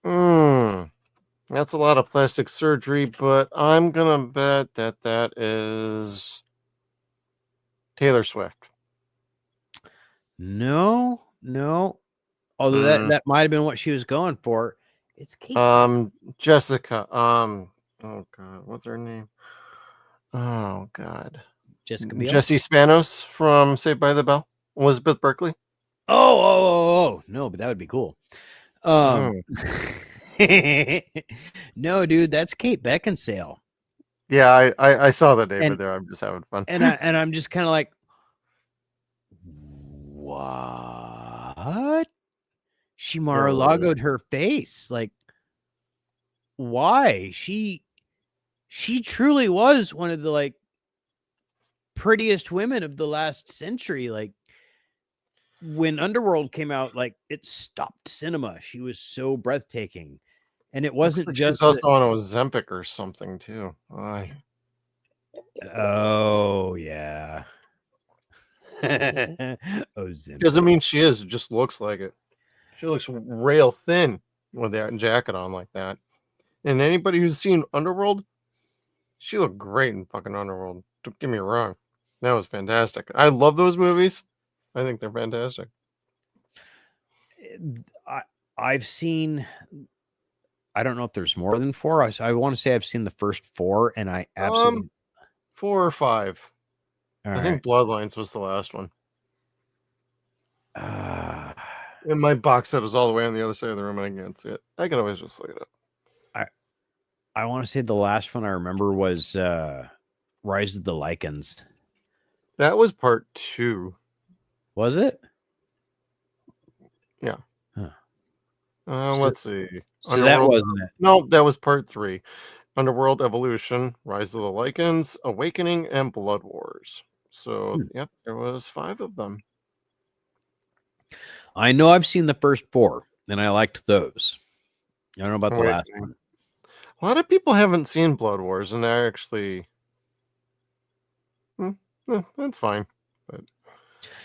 That's a lot of plastic surgery, but I'm gonna bet that is Taylor Swift. No. Although that might have been what she was going for. It's Kate. Jessica. Oh God, what's her name? Oh God. Jessica Biel? Jesse Spanos from Saved by the Bell. Elizabeth Berkley. Oh, no, but that would be cool. No, dude, that's Kate Beckinsale. Yeah, I saw that David there. I'm just having fun. And I'm just kind of like, what? She Mar-a-Lago'd her face. Like, why? She truly was one of the like prettiest women of the last century. Like when Underworld came out, like it stopped cinema. She was so breathtaking. And it wasn't just also on Ozempic or something too. Oh yeah. Ozempic. Doesn't mean she is, it just looks like it. She looks rail thin with that jacket on like that. And anybody who's seen Underworld, she looked great in fucking Underworld. Don't get me wrong. That was fantastic. I love those movies. I think they're fantastic. I've seen, I don't know if there's more than 4. I want to say I've seen the first 4, and I absolutely 4 or 5. I think Bloodlines was the last one. And my box set is all the way on the other side of the room, and I can't see it. I can always just look it up. I want to say the last one I remember was Rise of the Lycans. That was part 2. Was it? Yeah. Huh. Let's see. So that wasn't it. No, that was part 3. Underworld Evolution, Rise of the Lycans, Awakening, and Blood Wars. So, yep, there was 5 of them. I know I've seen the first 4, and I liked those. I don't know about the last one. A lot of people haven't seen Blood Wars, and they're actually... that's fine. But...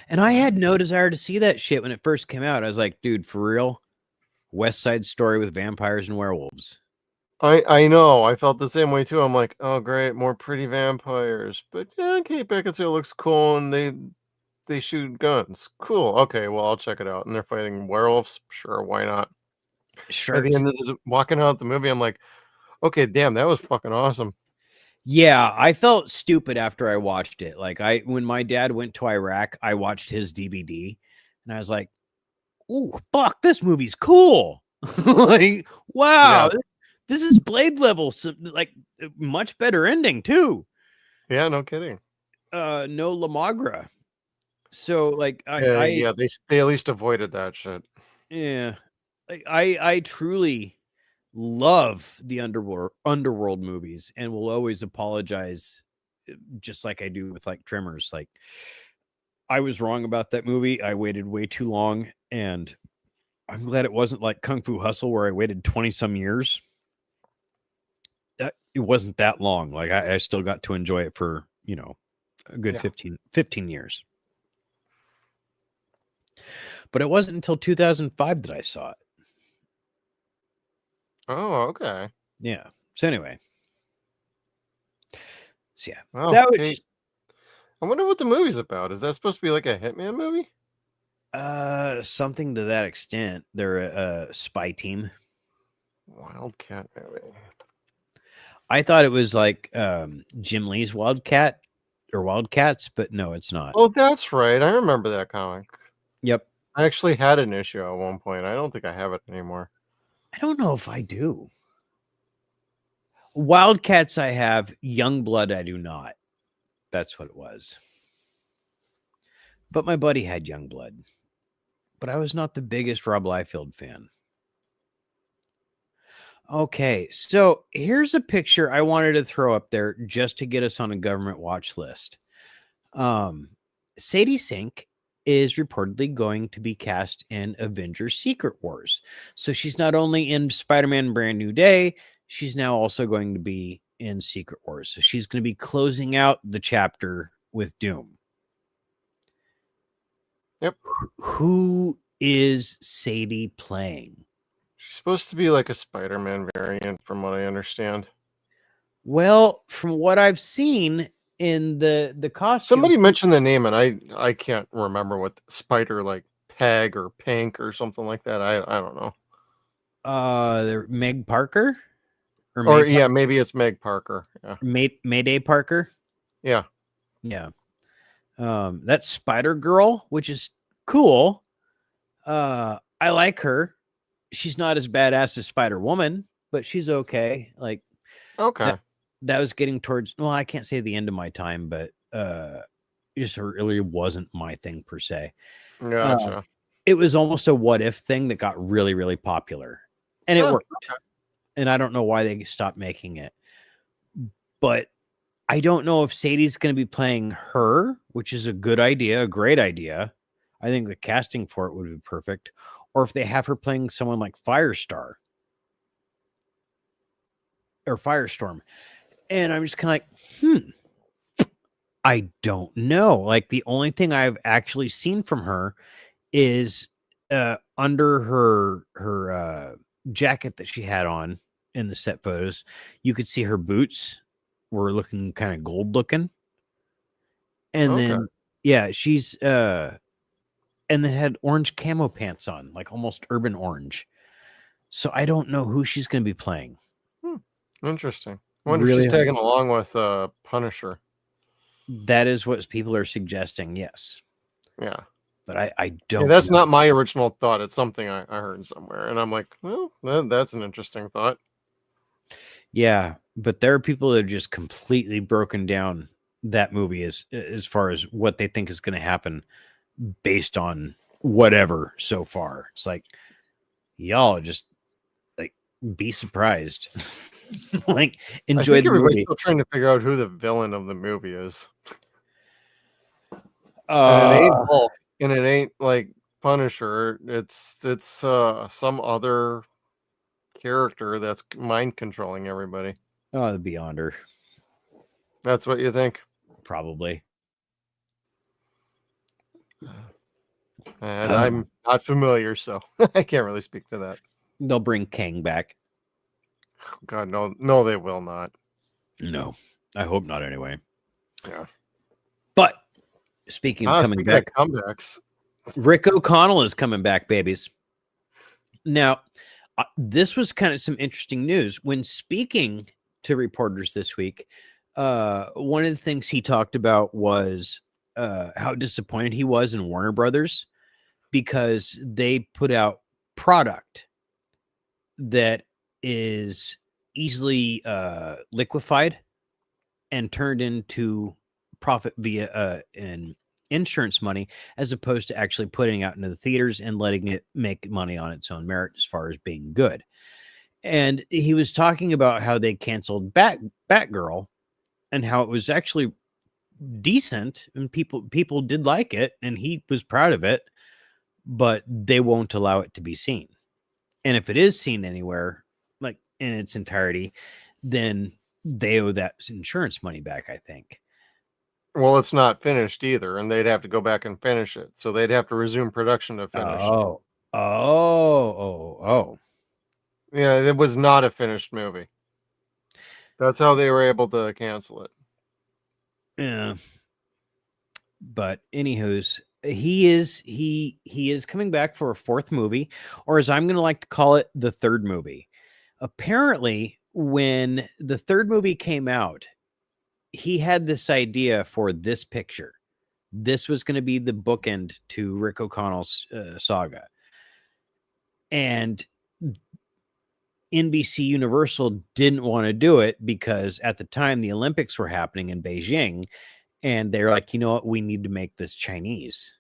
And I had no desire to see that shit when it first came out. I was like, dude, for real? West Side Story with vampires and werewolves. I know. I felt the same way, too. I'm like, oh, great, more pretty vampires. But, yeah, Kate Beckinsale looks cool, and they shoot guns. Cool. Okay, well, I'll check it out. And they're fighting werewolves. Sure, why not? Sure. At the end of walking out the movie, I'm like, okay, damn, that was fucking awesome. Yeah, I felt stupid after I watched it. Like when my dad went to Iraq, I watched his DVD, and I was like, "Ooh, fuck, this movie's cool!" Like, wow, This is Blade level, so, like much better ending too. Yeah, no kidding. No Lamagra. So like Yeah, they at least avoided that shit. Yeah. I truly love the underworld movies and will always apologize, just like I do with like Tremors. Like, I was wrong about that movie. I waited way too long, and I'm glad it wasn't like Kung Fu Hustle where I waited 20 some years. It wasn't that long. Like I still got to enjoy it for, a good 15 years. But it wasn't until 2005 that I saw it. Oh, okay. Yeah. So anyway. So yeah. Well, that was hey, I wonder what the movie's about. Is that supposed to be like a Hitman movie? Something to that extent. They're a spy team. Wildcat movie. I thought it was like Jim Lee's Wildcat or Wildcats, but no, it's not. Oh, that's right. I remember that comic. Yep. I actually had an issue at one point. I don't think I have it anymore. I don't know if I do. Wildcats I have. Youngblood I do not. That's what it was. But my buddy had Youngblood. But I was not the biggest Rob Liefeld fan. Okay, so here's a picture I wanted to throw up there just to get us on a government watch list. Sadie Sink is reportedly going to be cast in Avengers Secret Wars. So she's not only in Spider-Man Brand New Day, she's now also going to be in Secret Wars. So she's going to be closing out the chapter with Doom. Yep. Who is Sadie playing? She's supposed to be like a Spider-Man variant, from what I understand. Well, from what I've seen in the costume, somebody mentioned the name, and I can't remember what Spider, like Peg or Pink or something like that. I don't know. Meg Parker, yeah, maybe it's Meg Parker. Yeah, Mayday Parker. Yeah. That's Spider Girl, which is cool. I like her. She's not as badass as Spider Woman, but she's okay. Like, okay, that was getting towards. Well, I can't say the end of my time, but it just really wasn't my thing per se. Gotcha. It was almost a what if thing that got really, really popular, and it worked. Okay. And I don't know why they stopped making it, but I don't know if Sadie's going to be playing her, which is a good idea, a great idea. I think the casting for it would be perfect. Or if they have her playing someone like Firestar or Firestorm. And I'm just kind of like, I don't know. Like, the only thing I've actually seen from her is under her jacket that she had on in the set photos, you could see her boots were looking kind of gold looking. And then, yeah, she's, and then had orange camo pants on, like almost urban orange. So I don't know who she's going to be playing. Interesting. I wonder if she's tagging along with Punisher. That is what people are suggesting, yes. Yeah. But I don't. Yeah, that's not my original thought. It's something I heard somewhere. And I'm like, well, that's an interesting thought. Yeah. But there are people that have just completely broken down that movie as far as what they think is going to happen based on whatever so far. It's like, y'all just like be surprised. Like, enjoy the everybody's movie. Still trying to figure out who the villain of the movie is. And it ain't Hulk, and it ain't like Punisher. It's some other character that's mind controlling everybody. Oh, the Beyonder. That's what you think? Probably. And I'm not familiar, so I can't really speak to that. They'll bring Kang back. God, no, they will not. No, I hope not. Anyway. Yeah. But speaking of coming back, of comebacks, Rick O'Connell is coming back, babies. Now, this was kind of some interesting news when speaking to reporters this week. One of the things he talked about was how disappointed he was in Warner Brothers because they put out product that is easily liquefied and turned into profit via an insurance money, as opposed to actually putting it out into the theaters and letting it make money on its own merit as far as being good. And he was talking about how they canceled Batgirl and how it was actually decent and people did like it and he was proud of it, but they won't allow it to be seen. And if it is seen anywhere, like in its entirety, then they owe that insurance money back, I think. Well, it's not finished either, and they'd have to go back and finish it. So they'd have to resume production to finish it. Oh. Yeah, it was not a finished movie. That's how they were able to cancel it. Yeah. But anywho's, he is coming back for a fourth movie, or as I'm going to like to call it, the third movie. Apparently, when the third movie came out, he had this idea for this picture. This was going to be the bookend to Rick O'Connell's saga. And NBC Universal didn't want to do it because at the time the Olympics were happening in Beijing, and they're like, you know what, we need to make this Chinese.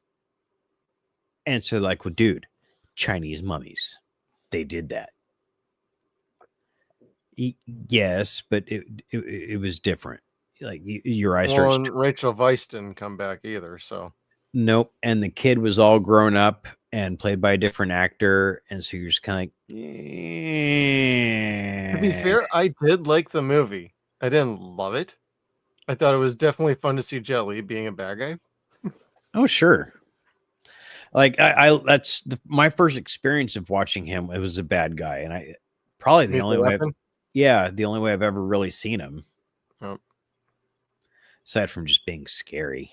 And so like, well, dude, Chinese mummies, they did that. Yes, but it was different. Like your eyes Well, starts. and Rachel Weisz didn't come back either, so. Nope. And the kid was all grown up and played by a different actor. And so you're just kind of like, To be fair, I did like the movie. I didn't love it. I thought it was definitely fun to see Jet Li being a bad guy. Oh, sure. Like I that's my first experience of watching him. It was a bad guy. And I probably the only way. The only way I've ever really seen him. Oh. Aside from just being scary.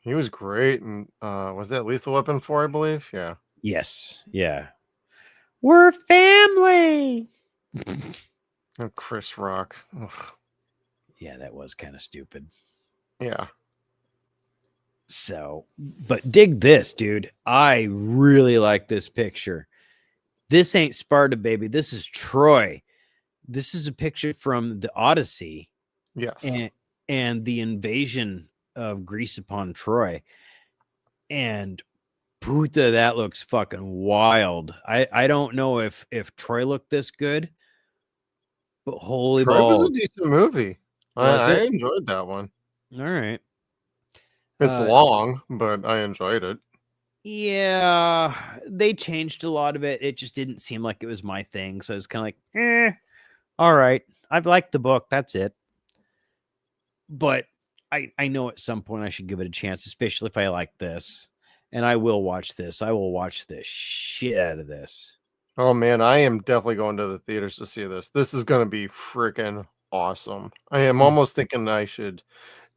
He was great. And was that Lethal Weapon 4, I believe? Yeah. Yes. Yeah. We're family. Oh, Chris Rock. Ugh. Yeah, that was kind of stupid. Yeah. So, but dig this, dude. I really like this picture. This ain't Sparta, baby. This is Troy. This is a picture from the Odyssey. Yes. And the invasion of Greece upon Troy. And puta, that looks fucking wild. I don't know if Troy looked this good, but holy Troy balls. was a decent movie. I enjoyed that one. All right. It's long, but I enjoyed it. Yeah, they changed a lot of it. It just didn't seem like it was my thing. So it's kind of like, all right. I've liked the book. That's it. But I know at some point I should give it a chance, especially if I like this. And I will watch this. I will watch the shit out of this. Oh, man, I am definitely going to the theaters to see this. This is going to be freaking awesome. I am almost thinking I should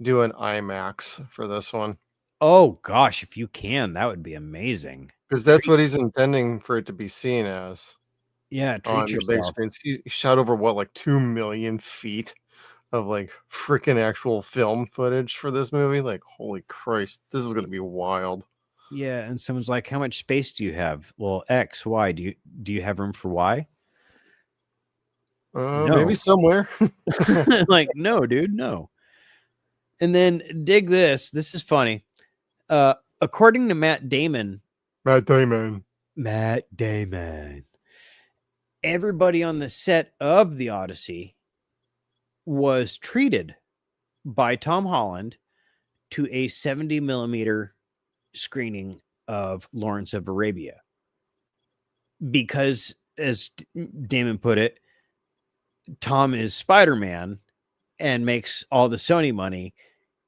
do an IMAX for this one. Oh, gosh, if you can, that would be amazing. Because that's what he's intending for it to be seen as. Yeah, on the big screens. He shot over, what, like 2 million feet of, like, freaking actual film footage for this movie? Like, holy Christ, this is going to be wild. Yeah, and someone's like, how much space do you have? Well, X, Y. Do you have room for Y? No. Maybe somewhere. Like, no, dude, no. And then dig this. This is funny. According to Matt Damon, everybody on the set of the Odyssey was treated by Tom Holland to a 70 millimeter screening of Lawrence of Arabia. Because, as Damon put it, Tom is Spider-Man and makes all the Sony money.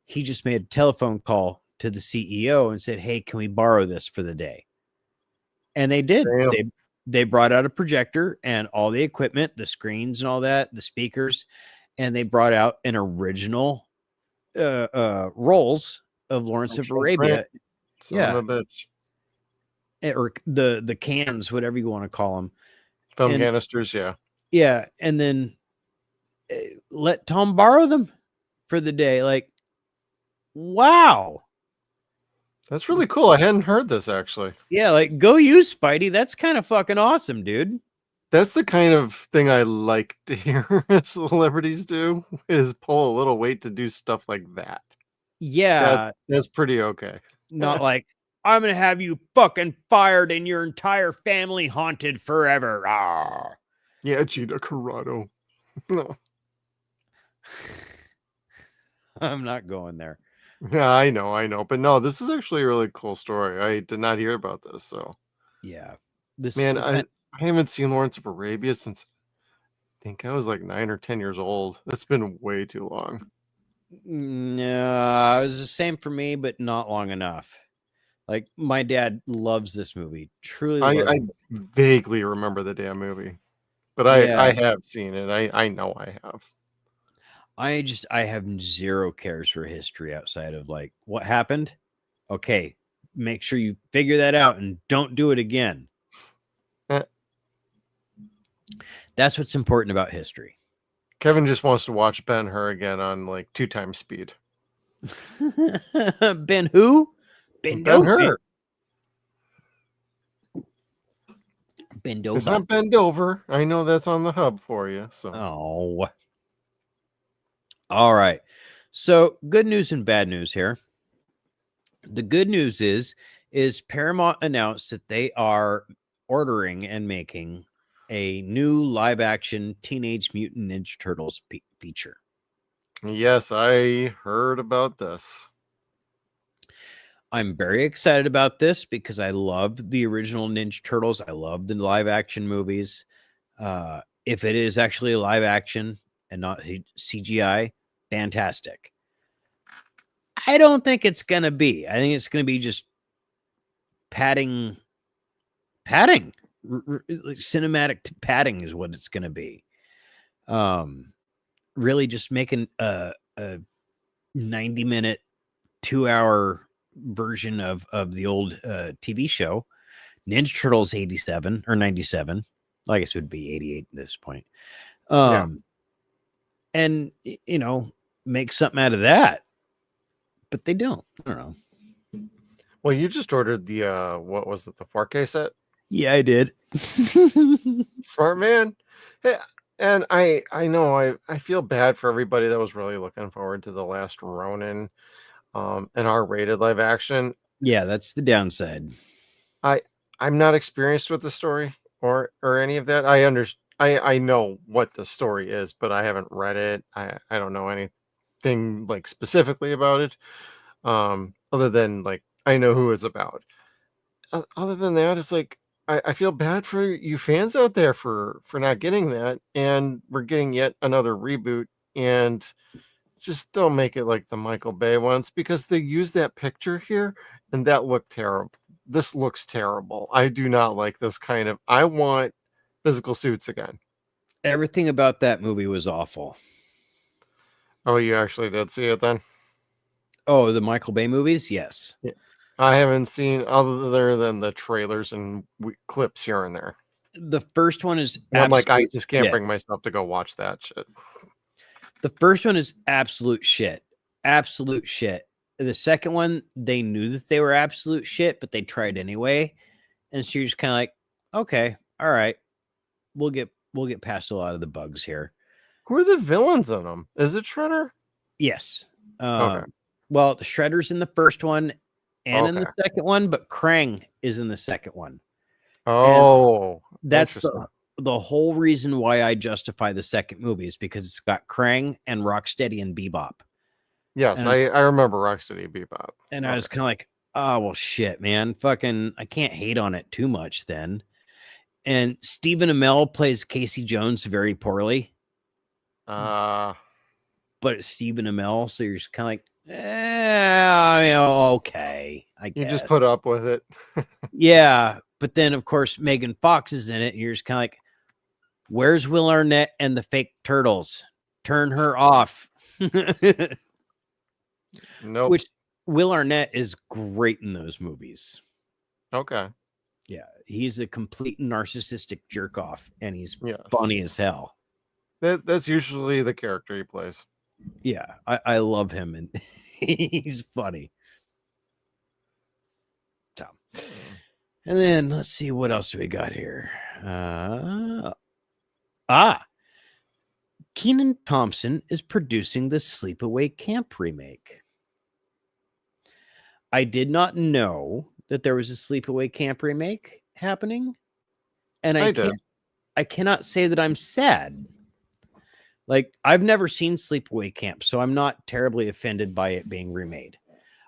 He just made a telephone call to the CEO and said, hey, can we borrow this for the day? And they did. They brought out a projector and all the equipment, the screens and all that, the speakers, and they brought out an original rolls of Lawrence of Arabia. Son of a bitch. Or the cans, whatever you want to call them. Film canisters, yeah. Yeah, and then let Tom borrow them for the day. Like, wow. That's really cool. I hadn't heard this, actually. Yeah, like, go you, Spidey. That's kind of fucking awesome, dude. That's the kind of thing I like to hear celebrities do, is pull a little weight to do stuff like that. Yeah. That's pretty okay. Not like, I'm going to have you fucking fired and your entire family haunted forever. Ah. Yeah, Gina Carano. No. I'm not going there. Yeah, I know. But no, this is actually a really cool story. I did not hear about this, so. Yeah. Man, I haven't seen Lawrence of Arabia since I think I was like 9 or 10 years old. That's been way too long. No, it was the same for me, but not long enough. Like, my dad loves this movie. Truly loves I it. vaguely remember the damn movie. But I have seen it. I know I have. I have zero cares for history outside of like what happened. Okay, make sure you figure that out and don't do it again. That's what's important about history. Kevin just wants to watch Ben-Hur again on like 2 times speed. Ben who? Ben-Hur. Bend over. It's not bend over. I know that's on the hub for you. So. Oh. All right. So good news and bad news here. The good news is Paramount announced that they are ordering and making a new live action Teenage Mutant Ninja Turtles feature. Yes, I heard about this. I'm very excited about this because I love the original Ninja Turtles. I love the live action movies. If it is actually live action and not CGI, fantastic. I don't think it's going to be. I think it's going to be just padding. Cinematic padding is what it's going to be. Really just making a 90-minute, 2-hour version of the old TV show. Ninja Turtles 87 or 97. I guess it would be 88 at this point. And, you know, make something out of that. But they don't. I don't know. Well, you just ordered the, what was it, the 4K set? Yeah, I did. Smart man. Hey, and I know I feel bad for everybody that was really looking forward to The Last Ronin, and R-rated live action. Yeah, that's the downside. I'm not experienced with the story or any of that. I know what the story is, but I haven't read it. I don't know anything like specifically about it. Other than like I know who it's about. Other than that, it's like I feel bad for you fans out there for not getting that, and we're getting yet another reboot, and just don't make it like the Michael Bay ones, because they use that picture here and that looked terrible. This looks terrible. I do not like this kind of. I want physical suits again. Everything about that movie was awful. Oh, you actually did see it then? Oh, the Michael Bay movies? Yes. Yeah. I haven't seen other than the trailers and clips here and there. The first one is I'm like, I just can't bring myself to go watch that shit. The first one is absolute shit. Absolute shit. The second one, they knew that they were absolute shit, but they tried anyway. And so you're just kind of like, okay, all right. We'll get past a lot of the bugs here. Who are the villains in them? Is it Shredder? Yes. Okay. Well, the Shredder's in the first one and in the second one, but Krang is in the second one. Oh, and that's the whole reason why I justify the second movie is because it's got Krang and Rocksteady and Bebop. Yes, and I remember Rocksteady and Bebop. And I was kind of like, oh, well, shit, man. Fucking, I can't hate on it too much then. And Stephen Amell plays Casey Jones very poorly. But it's Stephen Amell, so you're just kind of like, okay, I guess. You just put up with it. Yeah, but then, of course, Megan Fox is in it, and you're just kind of like, where's Will Arnett and the fake turtles? Turn her off. Nope. Which Will Arnett is great in those movies. Okay. Yeah, he's a complete narcissistic jerk off, and he's funny as hell. That's usually the character he plays. Yeah, I love him, and he's funny. So, and then let's see, what else do we got here? Kenan Thompson is producing the Sleepaway Camp remake. I did not know that there was a Sleepaway Camp remake happening, and I cannot say that I'm sad. Like, I've never seen Sleepaway Camp, so I'm not terribly offended by it being remade.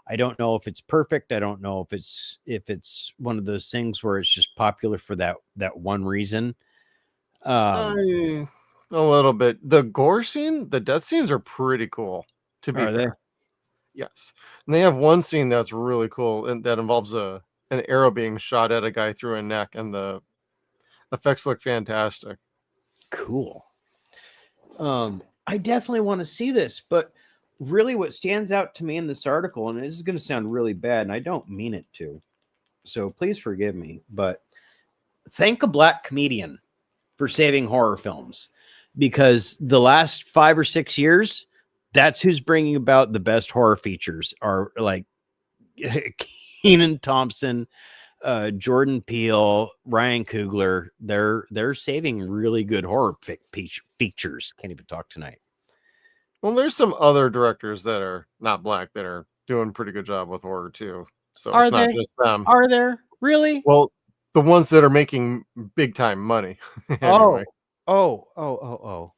I don't know if it's perfect. I don't know if it's one of those things where it's just popular for that one reason. A little bit. The gore scene, the death scenes are pretty cool. To be fair, yes. And they have one scene that's really cool, and that involves an arrow being shot at a guy through a neck, and the effects look fantastic. Cool. I definitely want to see this, but really what stands out to me in this article, and this is going to sound really bad, and I don't mean it to, so please forgive me, but thank a black comedian for saving horror films, because the last 5 or 6 years, that's who's bringing about the best horror features are like Kenan Thompson, Jordan Peele, Ryan Coogler. They're saving really good horror features. Can't even talk tonight. Well, there's some other directors that are not black that are doing a pretty good job with horror too. So it's not just them. Are there really? Well, the ones that are making big time money. Anyway. Oh.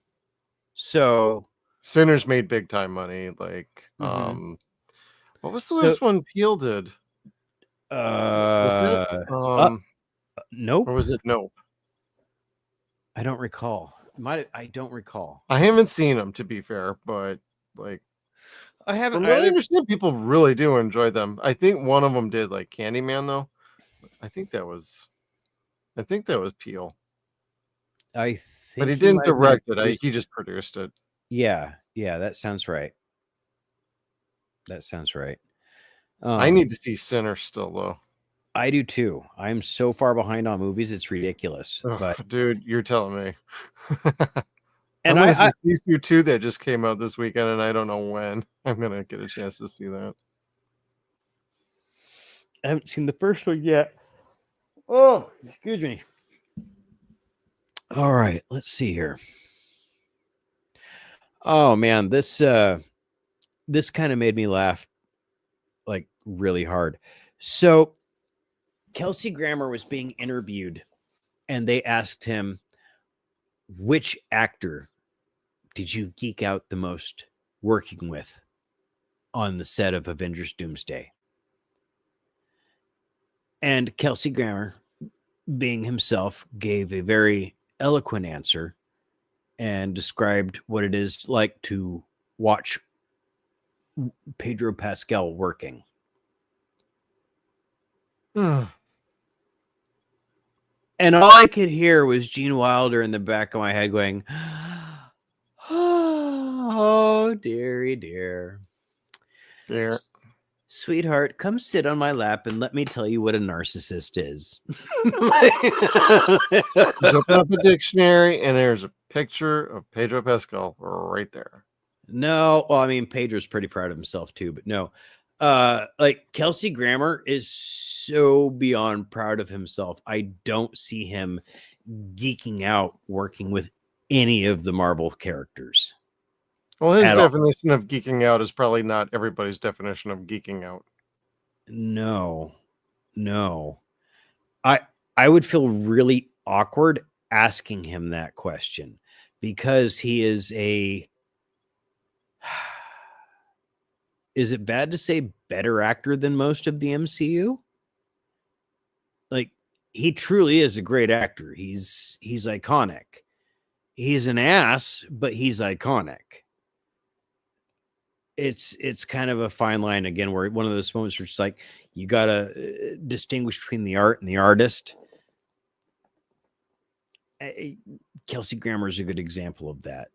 So Sinners made big time money. Like, what was the last one Peele did? Nope. Or was it Nope? I don't recall. I don't recall. I haven't seen them, to be fair, but like, I haven't. From what I understand, people really do enjoy them. I think one of them did like Candyman, though. I think that was Peele. I think, but he didn't direct it. He just produced it. Yeah, that sounds right. I need to see Sinner still, though. I do too. I'm so far behind on movies, it's ridiculous. But dude, you're telling me. And I see Sisu 2 that just came out this weekend, and I don't know when I'm gonna get a chance to see that. I haven't seen the first one yet. Oh, excuse me. All right, let's see here. Oh man, this kind of made me laugh like really hard. So Kelsey Grammer was being interviewed, and they asked him, which actor did you geek out the most working with on the set of Avengers Doomsday? And Kelsey Grammer, being himself, gave a very eloquent answer and described what it is like to watch Pedro Pascal working. And all I could hear was Gene Wilder in the back of my head going, oh, dearie dear. Dear. Sweetheart, come sit on my lap and let me tell you what a narcissist is. Just open up the dictionary and there's a picture of Pedro Pascal right there. No, well, I mean, Pedro's pretty proud of himself too, but no. Like Kelsey Grammer is so beyond proud of himself. I don't see him geeking out working with any of the Marvel characters. Well, his definition of geeking out is probably not everybody's definition of geeking out. No. I would feel really awkward asking him that question because he is a, is it bad to say better actor than most of the MCU? Like, he truly is a great actor. He's iconic. He's an ass, but he's iconic. It's kind of a fine line again, where one of those moments where it's like you gotta distinguish between the art and the artist. Kelsey Grammer is a good example of that.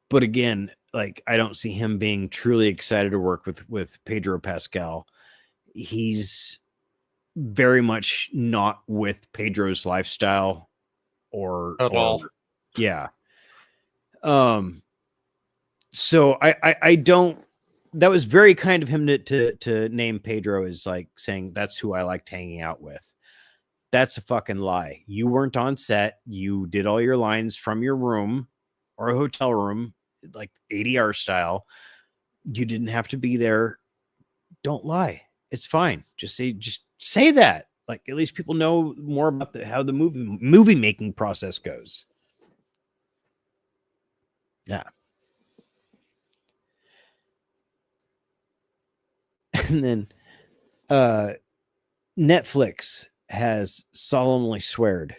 But again, like, I don't see him being truly excited to work with Pedro Pascal. He's very much not with Pedro's lifestyle or at all. Yeah. So I don't, that was very kind of him to name Pedro as like saying that's who I liked hanging out with. That's a fucking lie. You weren't on set. You did all your lines from your room or a hotel room, like ADR style. You didn't have to be there. Don't lie. It's fine. Just say that. Like, at least people know more about how the movie making process goes. Yeah. And then Netflix has solemnly sweared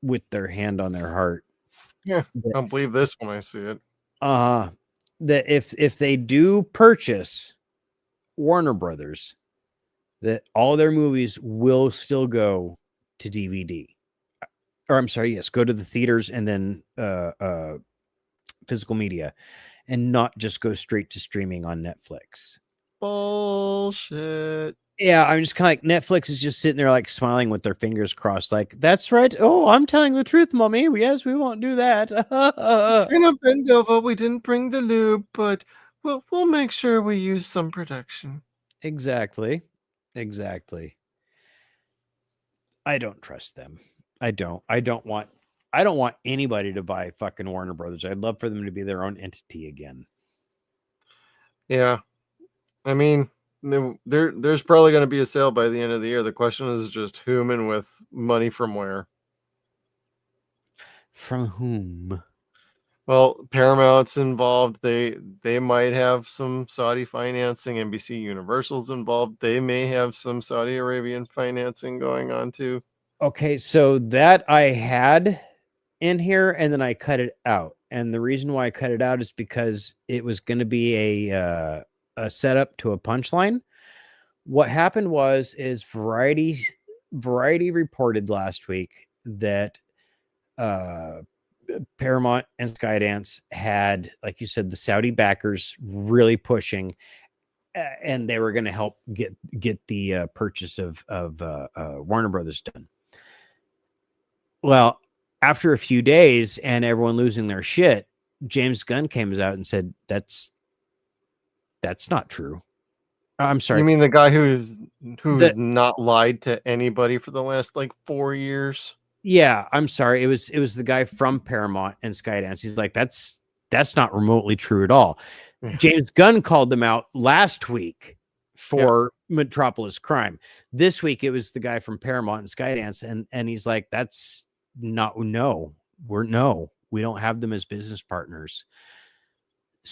with their hand on their heart. Yeah, I don't believe this when I see it. That if they do purchase Warner Brothers, that all their movies will still go to DVD. Or I'm sorry, yes, go to the theaters and then physical media, and not just go straight to streaming on Netflix. Bullshit. Yeah, I'm just kind of like, Netflix is just sitting there like smiling with their fingers crossed, like, that's right. Oh, I'm telling the truth, mommy. Yes, we won't do that. It's gonna bend over. We didn't bring the lube, but we'll make sure we use some protection. Exactly. I don't trust them. I don't want anybody to buy fucking Warner Brothers. I'd love for them to be their own entity again. Yeah. I mean, there's probably going to be a sale by the end of the year. The question is just whom and with money from where. From whom? Well, Paramount's involved. They might have some Saudi financing. NBC Universal's involved. They may have some Saudi Arabian financing going on too. Okay, so that I had in here and then I cut it out. And the reason why I cut it out is because it was going to be a setup to a punchline. What happened is Variety reported last week that Paramount and Skydance had, like you said, the Saudi backers really pushing, and they were going to help get the purchase of Warner Brothers done. Well, after a few days and everyone losing their shit, James Gunn came out and said that's not true. I'm sorry. You mean the guy who's not lied to anybody for the last like 4 years? Yeah, I'm sorry. It was the guy from Paramount and Skydance. He's like, that's not remotely true at all. James Gunn called them out last week for Metropolis Crime. This week it was the guy from Paramount and Skydance, and he's like, that's not we don't have them as business partners.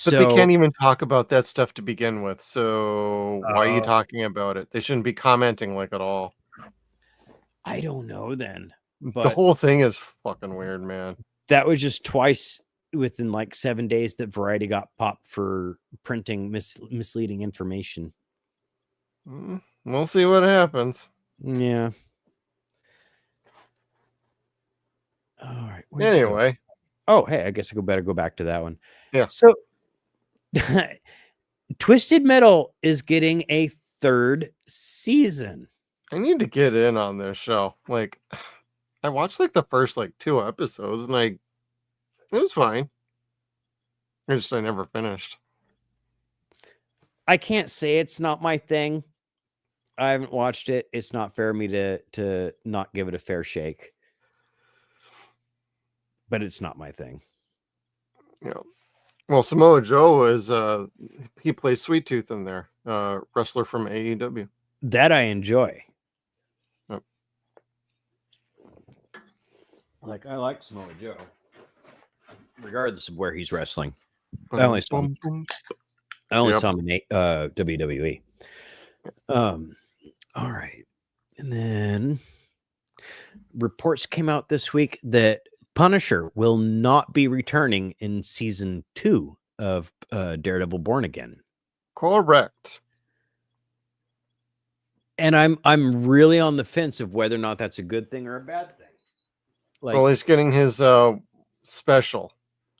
But they can't even talk about that stuff to begin with. So why are you talking about it? They shouldn't be commenting like at all. I don't know then. But the whole thing is fucking weird, man. That was just twice within like 7 days that Variety got popped for printing misleading information. We'll see what happens. Yeah. All right. Anyway. Oh, hey, I guess I better go back to that one. Yeah. So Twisted Metal is getting a 3rd season. I need to get in on this show. Like, I watched like the first like 2 episodes and it was fine. I never finished. I can't say it's not my thing. I haven't watched it. It's not fair of me to not give it a fair shake. But it's not my thing. Yeah. Well, Samoa Joe is he plays Sweet Tooth in there, wrestler from AEW. That I enjoy. Yep. Like, I like Samoa Joe, regardless of where he's wrestling. I only saw him in WWE. All right. And then reports came out this week that Punisher will not be returning in season 2 of Daredevil Born Again. Correct. And I'm really on the fence of whether or not that's a good thing or a bad thing. Like, well, he's getting his special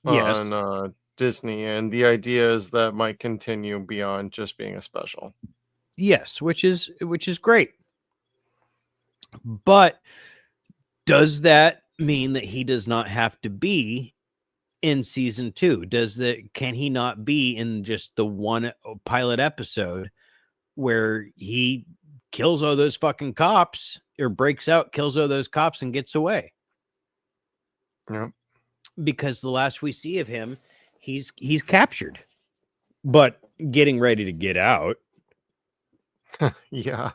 yes. on Disney, and the idea is that might continue beyond just being a special. Yes, which is great. But does that mean that he does not have to be in season 2? Can he not be in just the one pilot episode where he kills all those fucking cops or breaks out, kills all those cops, and gets away. Yep. Because the last we see of him, he's captured, but getting ready to get out. Yeah.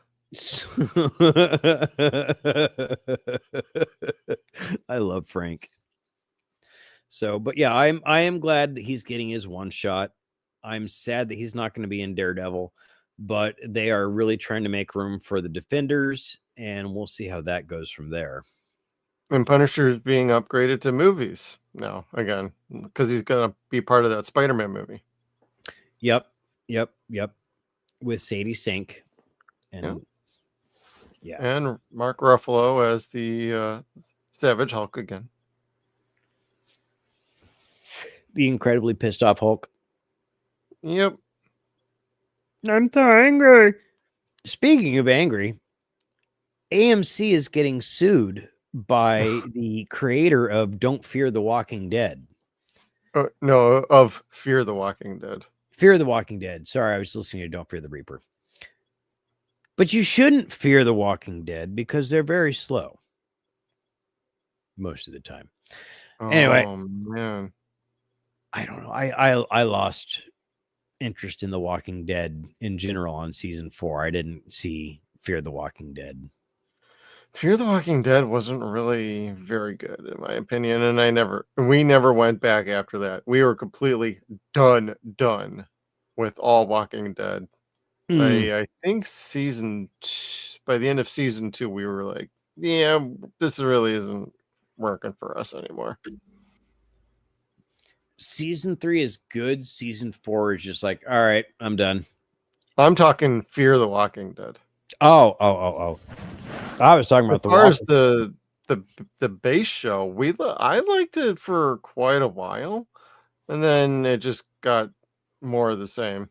I love Frank. So, but yeah, I am glad that he's getting his one shot. I'm sad that he's not going to be in Daredevil, but they are really trying to make room for the Defenders, and we'll see how that goes from there. And Punisher's being upgraded to movies now again because he's gonna be part of that Spider-Man movie. Yep. With Sadie Sink, and and Mark Ruffalo as the Savage Hulk again. The incredibly pissed off Hulk. Yep. I'm so angry. Speaking of angry, AMC is getting sued by the creator of Don't Fear the Walking Dead. No, of Fear the Walking Dead. Fear the Walking Dead. Sorry, I was listening to Don't Fear the Reaper. But you shouldn't fear the Walking Dead because they're very slow. Most of the time. Anyway. Oh, man. I don't know. I lost interest in The Walking Dead in general on season 4. I didn't see Fear the Walking Dead. Fear the Walking Dead wasn't really very good, in my opinion, and we never went back after that. We were completely done with all Walking Dead. I think by the end of season 2, we were like, yeah, this really isn't working for us anymore. Season 3 is good. Season 4 is just like, all right, I'm done. I'm talking Fear the Walking Dead. Oh. I was talking about as far as the base show. I liked it for quite a while, and then it just got more of the same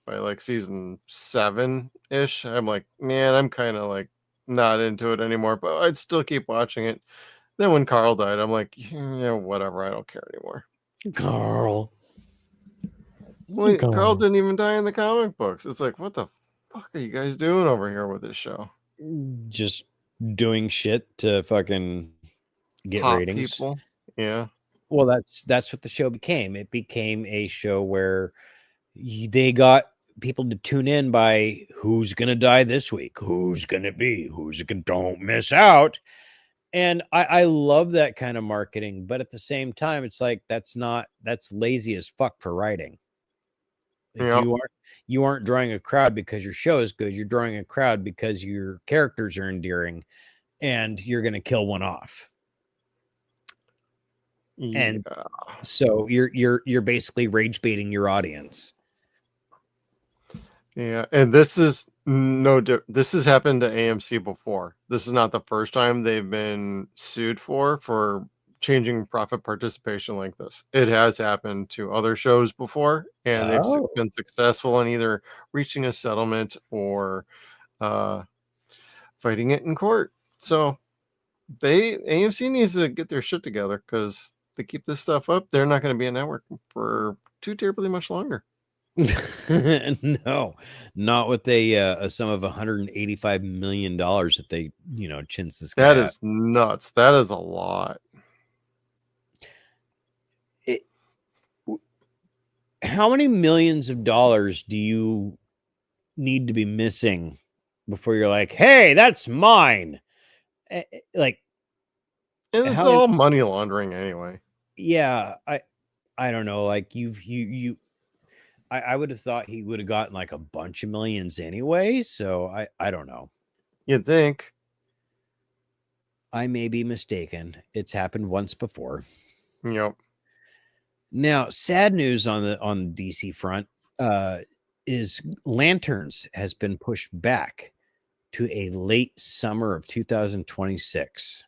by like season 7-ish. I'm like, man, I'm kind of like not into it anymore, but I'd still keep watching it. Then when Carl died, I'm like, yeah, whatever, I don't care anymore. Carl didn't even die in the comic books. It's like, what the fuck are you guys doing over here with this show? Just doing shit to fucking get Pop ratings. People. Yeah. Well, that's what the show became. It became a show where they got people to tune in by who's gonna die this week, who's gonna be, don't miss out. And I love that kind of marketing, but at the same time, it's like that's lazy as fuck for writing. Like, you aren't drawing a crowd because your show is good. You're drawing a crowd because your characters are endearing, and you're going to kill one off. Yeah. And so you're basically rage baiting your audience. Yeah, and this has happened to AMC before. This is not the first time they've been sued for changing profit participation like this. It has happened to other shows before, and they've been successful in either reaching a settlement or fighting it in court. So AMC needs to get their shit together, because they keep this stuff up, they're not going to be a network for too terribly much longer. No, not with a sum of $185 million that they chins this guy. That is nuts. That is a lot. How many millions of dollars do you need to be missing before you're like, hey, that's mine? Like, and it's all money laundering anyway. Yeah, I don't know. Like I would have thought he would have gotten like a bunch of millions anyway. So I don't know. You'd think. I may be mistaken. It's happened once before. Yep. Now, sad news on the DC front is Lanterns has been pushed back to a late summer of 2026.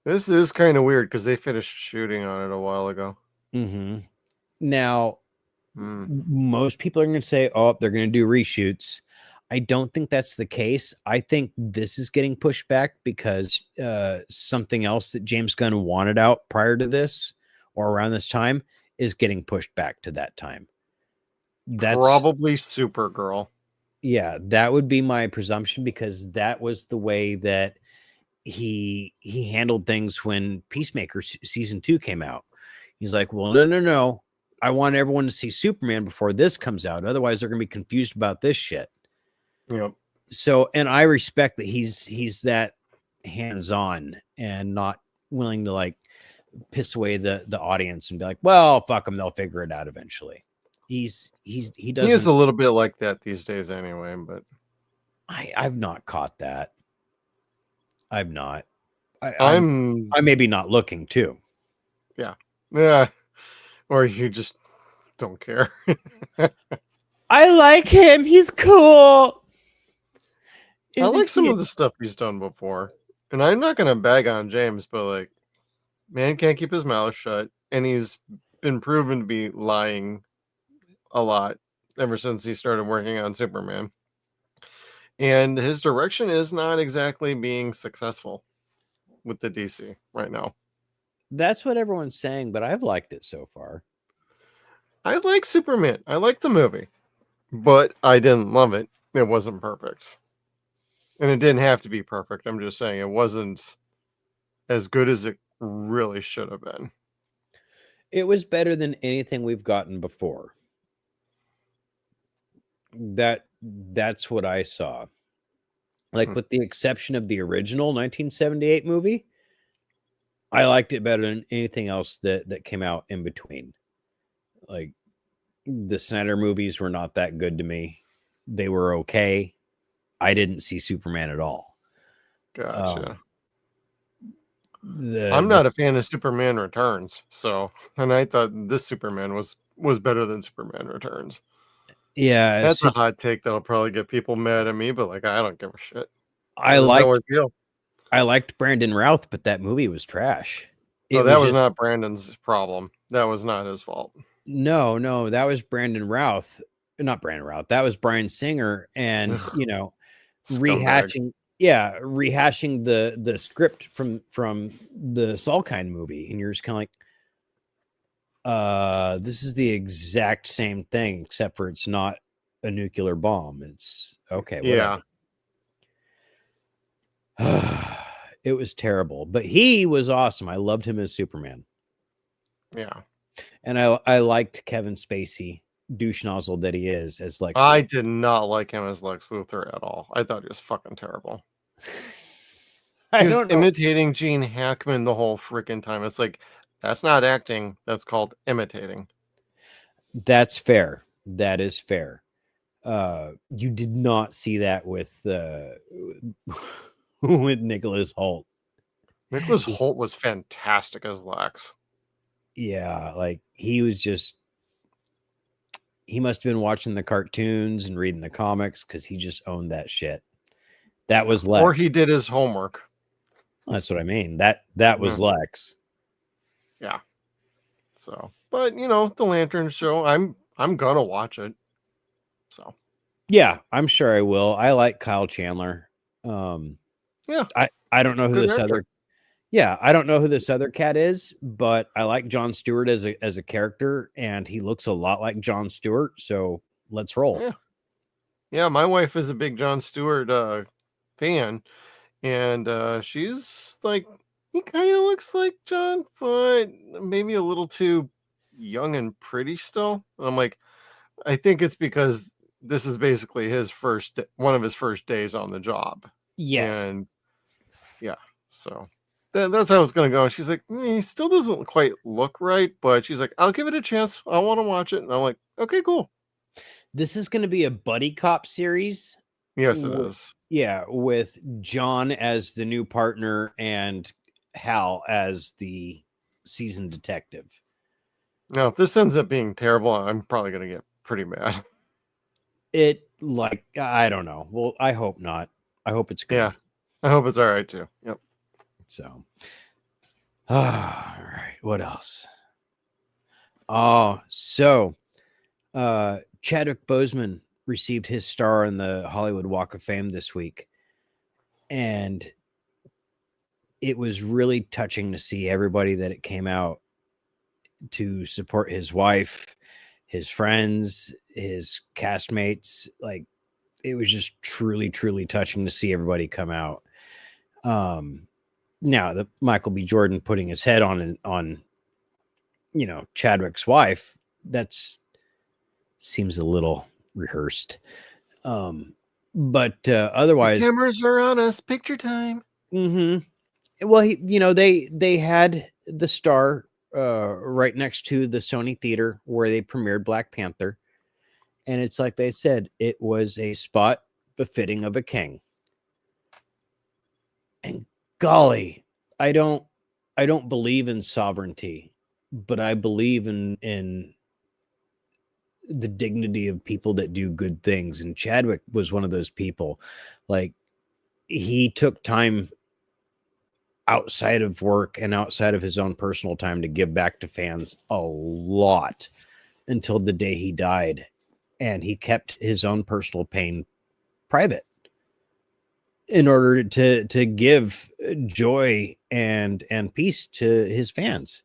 This is kind of weird because they finished shooting on it a while ago. Mm-hmm. Now, most people are going to say, oh, they're going to do reshoots. I don't think that's the case. I think this is getting pushed back because something else that James Gunn wanted out prior to this or around this time is getting pushed back to that time. That's probably Supergirl. Yeah, that would be my presumption, because that was the way that he handled things when Peacemaker season 2 came out. He's like, well, no. I want everyone to see Superman before this comes out. Otherwise, they're going to be confused about this shit. Yep. So, and I respect that he's that hands-on and not willing to like piss away the audience and be like, well, fuck them, they'll figure it out eventually. He doesn't. He is a little bit like that these days anyway, but I've not caught that. I've not. I may be not looking too. Yeah. Or you just don't care. I like him. He's cool. I like some of the stuff he's done before. And I'm not going to bag on James, but like, man can't keep his mouth shut. And he's been proven to be lying a lot ever since he started working on Superman. And his direction is not exactly being successful with the DC right now. That's what everyone's saying, but I've liked it so far. I like Superman. I like the movie, but I didn't love it. It wasn't perfect. And it didn't have to be perfect. I'm just saying it wasn't as good as it really should have been. It was better than anything we've gotten before. That's what I saw. Like, with the exception of the original 1978 movie, I liked it better than anything else that came out in between. Like, the Snyder movies were not that good to me. They were okay. I didn't see Superman at all. Gotcha. I'm not a fan of Superman Returns, and I thought this Superman was better than Superman Returns. Yeah, that's a hot take that'll probably get people mad at me, but like, I don't give a shit. I liked Brandon Routh, but that movie was trash. That was not Brandon's problem. That was not his fault. No, that was Brandon Routh, not Brandon Routh. That was Bryan Singer, and rehashing the script from the Salkind movie, and you're just kind of like, this is the exact same thing, except for it's not a nuclear bomb. It's okay. Whatever. Yeah. It was terrible, but he was awesome. I loved him as Superman. Yeah. And I liked Kevin Spacey, douche nozzle that he is, as Lex Luthor. I did not like him as Lex Luthor at all. I thought he was fucking terrible. He was imitating Gene Hackman the whole freaking time. It's like, that's not acting. That's called imitating. That's fair. That is fair. You did not see that with with Nicholas Hoult. Nicholas Hoult was fantastic as Lex. Yeah, like he must have been watching the cartoons and reading the comics, because he just owned that shit. That was Lex. Or he did his homework. That's what I mean. That was Lex. Yeah. So, but the Lantern show, I'm gonna watch it. So, yeah, I'm sure I will. I like Kyle Chandler. Yeah. I don't know who this other. Yeah, I don't know who this other cat is, but I like Jon Stewart as a character, and he looks a lot like Jon Stewart. So let's roll. Yeah, my wife is a big Jon Stewart fan, and she's like, he kind of looks like John, but maybe a little too young and pretty still. And I'm like, I think it's because this is basically one of his first days on the job. Yes. And yeah, so that's how it's going to go. She's like, he still doesn't quite look right, but she's like, I'll give it a chance. I want to watch it. And I'm like, okay, cool. This is going to be a buddy cop series. Yes, it is. Yeah, with John as the new partner and Hal as the seasoned detective. Now, if this ends up being terrible, I'm probably going to get pretty mad. I don't know. Well, I hope not. I hope it's good. Yeah, I hope it's all right too. Yep. So, all right. What else? Oh, so Chadwick Boseman received his star on the Hollywood Walk of Fame this week, and it was really touching to see everybody that it came out to support his wife, his friends, his castmates. Like, it was just truly, truly touching to see everybody come out. Now the Michael B. Jordan putting his head on Chadwick's wife, seems a little rehearsed. But otherwise, the cameras are on us. Picture time. Well, they had the star right next to the Sony Theater where they premiered Black Panther, and it's like they said, it was a spot befitting of a king. And golly, I don't believe in sovereignty, but I believe in the dignity of people that do good things. And Chadwick was one of those people. Like, he took time outside of work and outside of his own personal time to give back to fans a lot until the day he died. And he kept his own personal pain private in order to give joy and peace to his fans.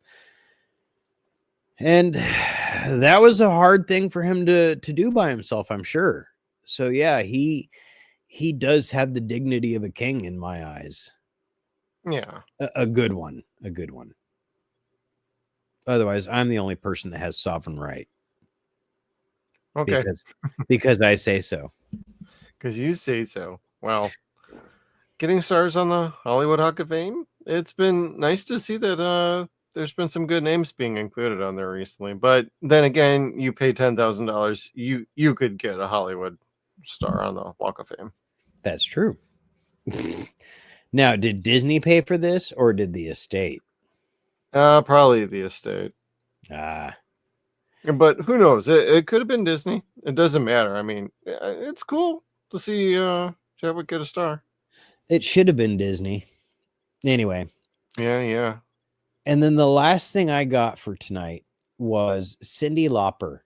And that was a hard thing for him to do by himself, I'm sure. So yeah, he does have the dignity of a king in my eyes. Yeah. A good one. Otherwise, I'm the only person that has sovereign right. Okay. Because I say so. Because you say so. Well, getting stars on the Hollywood Hawk of Fame, it's been nice to see that there's been some good names being included on there recently. But then again, you pay $10,000, you could get a Hollywood star on the Walk of Fame. That's true. Now, did Disney pay for this or did the estate? Probably the estate. But who knows? It could have been Disney. It doesn't matter. I mean, it's cool to see Chadwick get a star. It should have been Disney. Anyway. Yeah. And then the last thing I got for tonight was Cyndi Lauper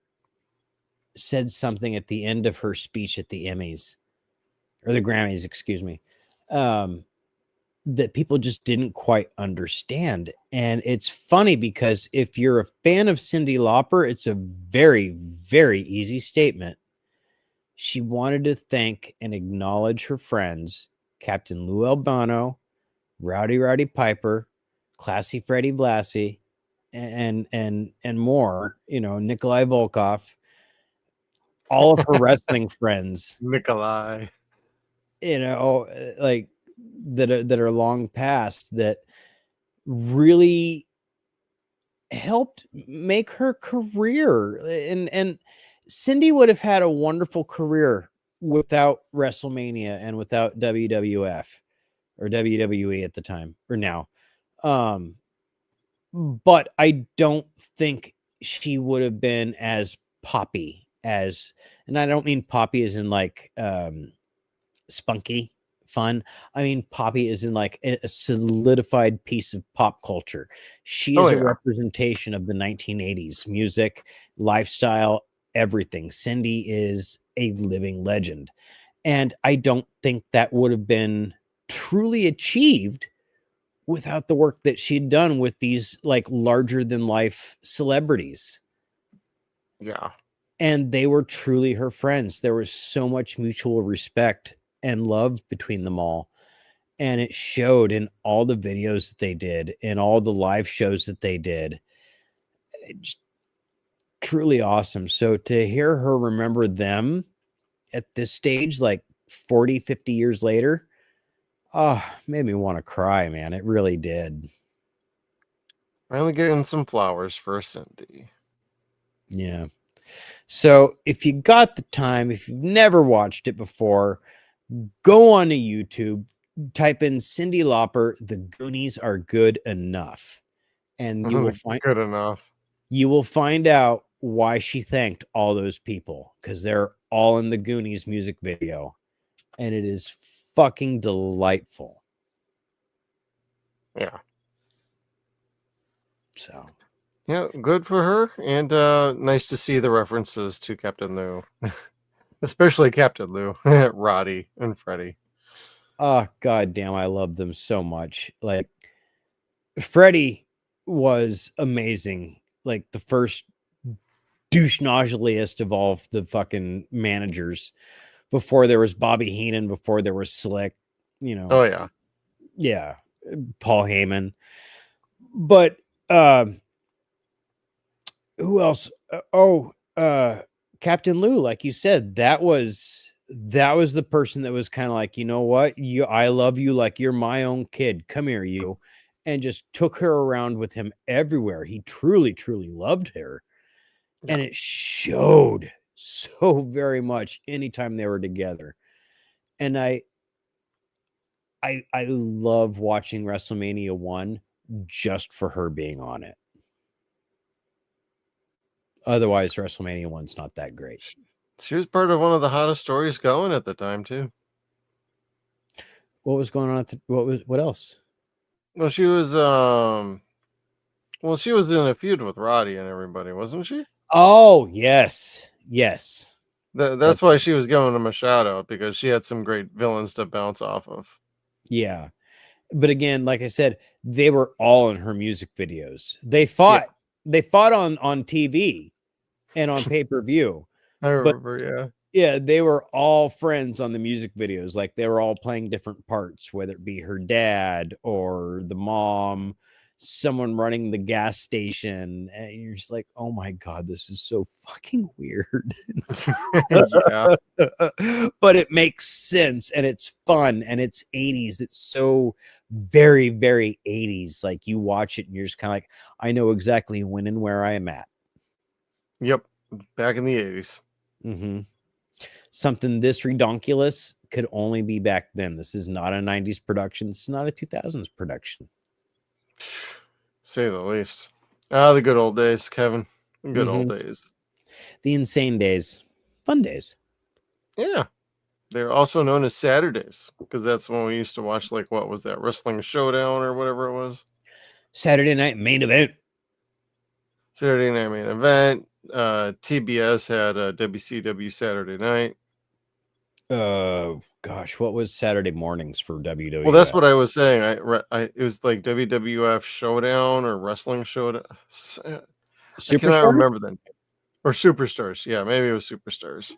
said something at the end of her speech at the Emmys, or the Grammys, excuse me, that people just didn't quite understand. And it's funny because if you're a fan of Cyndi Lauper, it's a very, very easy statement. She wanted to thank and acknowledge her friends, Captain Lou Albano, Rowdy Piper, Classy Freddie Blassie, and more, Nikolai Volkov, all of her wrestling friends. Nikolai. Like that are long past, that really helped make her career. And Cyndi would have had a wonderful career without WrestleMania and without WWF or WWE at the time or now. But I don't think she would have been as poppy as, and I don't mean poppy as in like spunky fun. I mean poppy as in like a solidified piece of pop culture. She is a representation of the 1980s music, lifestyle, everything. Cyndi is a living legend. And I don't think that would have been truly achieved without the work that she'd done with these like larger than life celebrities. Yeah. And they were truly her friends. There was so much mutual respect and love between them all. And it showed in all the videos that they did, in all the live shows that they did. It's truly awesome. So to hear her remember them at this stage, like 40, 50 years later, made me want to cry, man. It really did. Finally getting some flowers for Cyndi. Yeah. So if you got the time, if you've never watched it before, go on to YouTube, type in Cyndi Lauper, The Goonies Are Good Enough. And you will find good enough. You will find out why she thanked all those people, because they're all in the Goonies music video. And it is fucking delightful. Yeah. So yeah, good for her, and nice to see the references to Captain Lou, especially Captain Lou, Roddy, and Freddie. Oh, god damn, I love them so much. Like, Freddie was amazing. Like, the first douche-noduliest of all the fucking managers. before there was Bobby Heenan, before there was Slick, you know. Oh yeah. Yeah, Paul Heyman. But who else? Captain Lou, like you said, that was the person that was kind of like, you know what, I love you like you're my own kid. Come here, you, and just took her around with him everywhere. He truly, truly loved her, and it showed so very much anytime they were together. And I love watching WrestleMania 1 just for her being on it. Otherwise, WrestleMania 1's not that great. She was part of one of the hottest stories going at the time too. What was going on what else? Well, she was she was in a feud with Roddy and everybody, wasn't she? Oh, yes. Yes. That's why she was giving him a shout out, because she had some great villains to bounce off of. Yeah. But again, like I said, they were all in her music videos. They fought on TV and on pay-per-view. I remember, yeah, they were all friends on the music videos. Like they were all playing different parts, whether it be her dad or the mom, someone running the gas station, and you're just like, oh my god, this is so fucking weird. But it makes sense, and it's fun, and it's 80s. It's so very, very 80s. Like you watch it and you're just kind of like, I know exactly when and where I am at. Yep, back in the 80s. Mm-hmm. Something this redonkulous could only be back then. This is not a 90s production. This is not a 2000s production. Say the least. The good old days, Kevin. Good old days. The insane days. Fun days. Yeah. They're also known as Saturdays, because that's when we used to watch, like, what was that, Wrestling Showdown or whatever it was? Saturday Night Main Event. Saturday Night Main Event. TBS had a WCW Saturday Night. Gosh, what was Saturday mornings for WWE? Well, that's what I was saying. It was like WWF Showdown or Wrestling Showdown. I cannot remember then. Or Superstars. Yeah, maybe it was Superstars.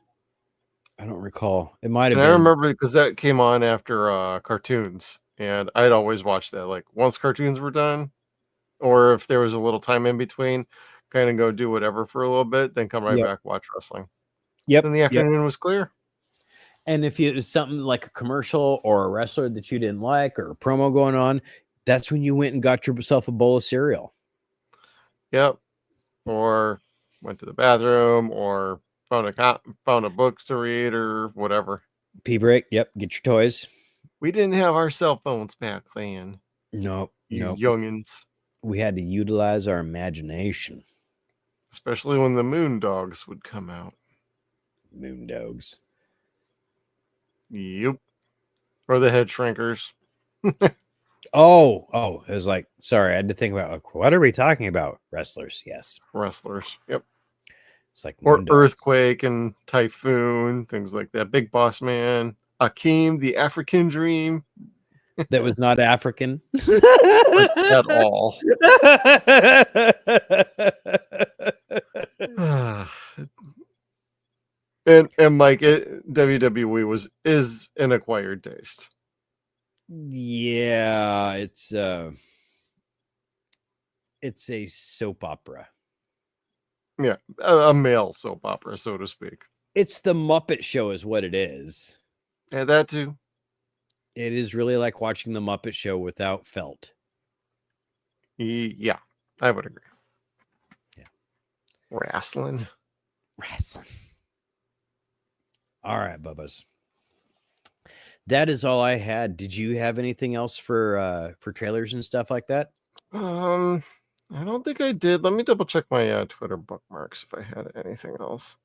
I don't recall. It might have been. I remember because that came on after cartoons, and I'd always watch that. Like once cartoons were done, or if there was a little time in between, kind of go do whatever for a little bit, then come right back, watch wrestling. Yep. Then the afternoon was clear. And if it was something like a commercial or a wrestler that you didn't like or a promo going on, that's when you went and got yourself a bowl of cereal. Yep. Or went to the bathroom or found a book to read or whatever. Pee break. Yep. Get your toys. We didn't have our cell phones back then. No. Youngins. We had to utilize our imagination. Especially when the Moon Dogs would come out. Moon Dogs. Yep. Or the Head Shrinkers. Oh, it was like, sorry, I had to think about, like, what are we talking about? Wrestlers, yes. Wrestlers, yep. It's like or Earthquake and Typhoon, things like that. Big Boss Man, Akeem, the African Dream. That was not African at all. And Mike, WWE is an acquired taste. Yeah, it's a soap opera. Yeah, a male soap opera, so to speak. It's the Muppet Show is what it is. Yeah, that too. It is really like watching the Muppet Show without felt. Yeah, I would agree. Yeah. Wrestling. All right, Bubbas. That is all I had. Did you have anything else for trailers and stuff like that? I don't think I did. Let me double check my Twitter bookmarks if I had anything else.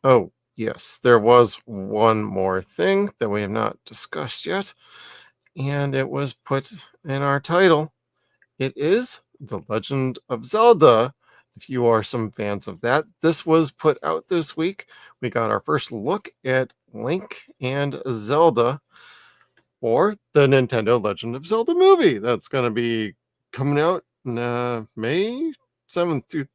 Oh, yes, there was one more thing that we have not discussed yet, and it was put in our title. It is The Legend of Zelda. If you are some fans of that, this was put out this week. We got our first look at Link and Zelda, or the Nintendo Legend of Zelda movie. That's going to be coming out May 7th,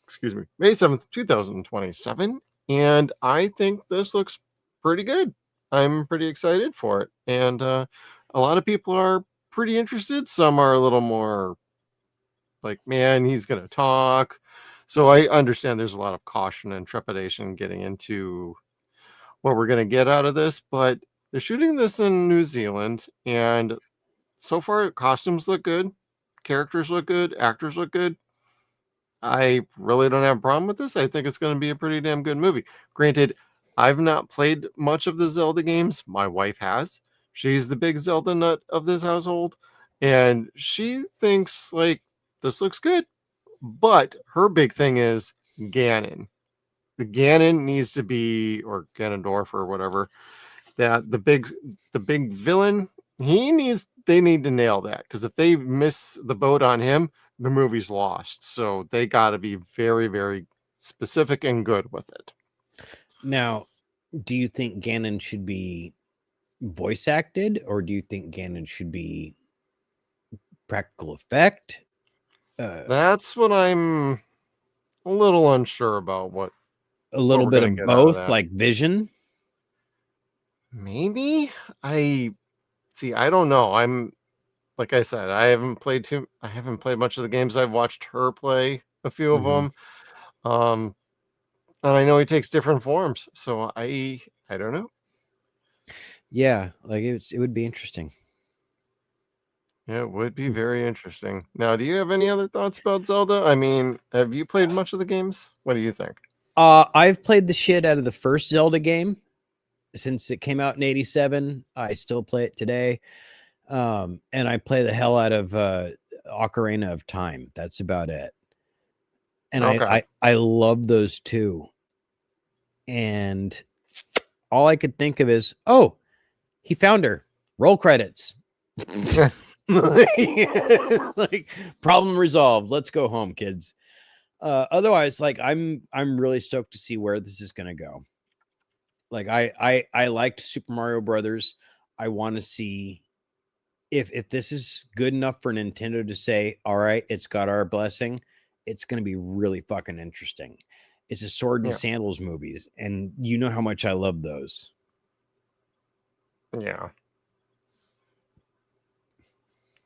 excuse me, May 7th, 2027. And I think this looks pretty good. I'm pretty excited for it. And a lot of people are pretty interested. Some are a little more like, man, he's going to talk. So I understand there's a lot of caution and trepidation getting into what we're going to get out of this. But they're shooting this in New Zealand. And so far, costumes look good. Characters look good. Actors look good. I really don't have a problem with this. I think it's going to be a pretty damn good movie. Granted, I've not played much of the Zelda games. My wife has. She's the big Zelda nut of this household. And she thinks like this looks good. But her big thing is Ganon. The Ganon needs to be, or Ganondorf or whatever, that the big villain, they need to nail that. Because if they miss the boat on him, the movie's lost. So they got to be very, very specific and good with it. Now, do you think Ganon should be voice acted, or do you think Ganon should be practical effect? That's what I'm a little unsure about. What a little bit of both, like Vision? Maybe. I don't know. I'm like I said, I haven't played much of the games. I've watched her play a few of them. And I know he takes different forms. So I don't know. Yeah, like it would be interesting. Yeah, it would be very interesting. Now, do you have any other thoughts about Zelda? I mean, have you played much of the games? What do you think? I've played the shit out of the first Zelda game since it came out in 87. I still play it today. And I play the hell out of Ocarina of Time. That's about it. And okay. I love those two. And all I could think of is, oh, he found her. Roll credits. Like problem resolved. Let's go home, kids. Otherwise, like I'm really stoked to see where this is gonna go. Like I liked Super Mario Brothers. I want to see if this is good enough for Nintendo to say, all right, it's got our blessing. It's gonna be really fucking interesting. It's a sword and sandals movies, and you know how much I love those. Yeah.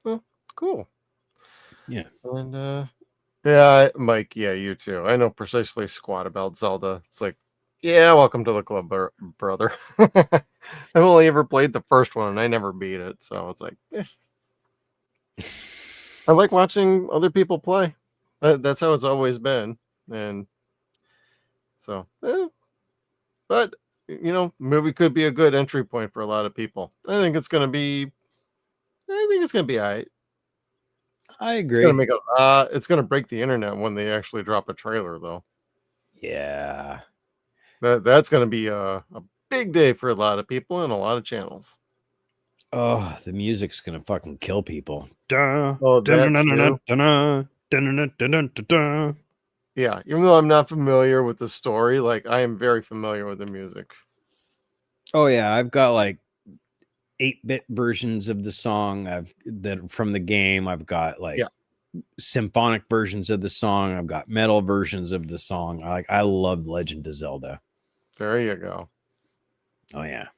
Well, cool. Yeah. And yeah, Mike, yeah, you too. I know precisely squat about Zelda. It's like, yeah, welcome to the club, brother. I've only ever played the first one and I never beat it. So it's like, I like watching other people play. That's how it's always been. And so, but, you know, movie could be a good entry point for a lot of people. I think it's going to be all right. I agree. It's gonna make it's gonna break the internet when they actually drop a trailer, though. Yeah, that's gonna be a big day for a lot of people and a lot of channels. Oh, the music's gonna fucking kill people. Yeah, even though I'm not familiar with the story, like I am very familiar with the music. Oh yeah, I've got like 8-bit versions of the song from the game. I've got like symphonic versions of the song. I've got metal versions of the song. I love Legend of Zelda. There you go. Oh yeah.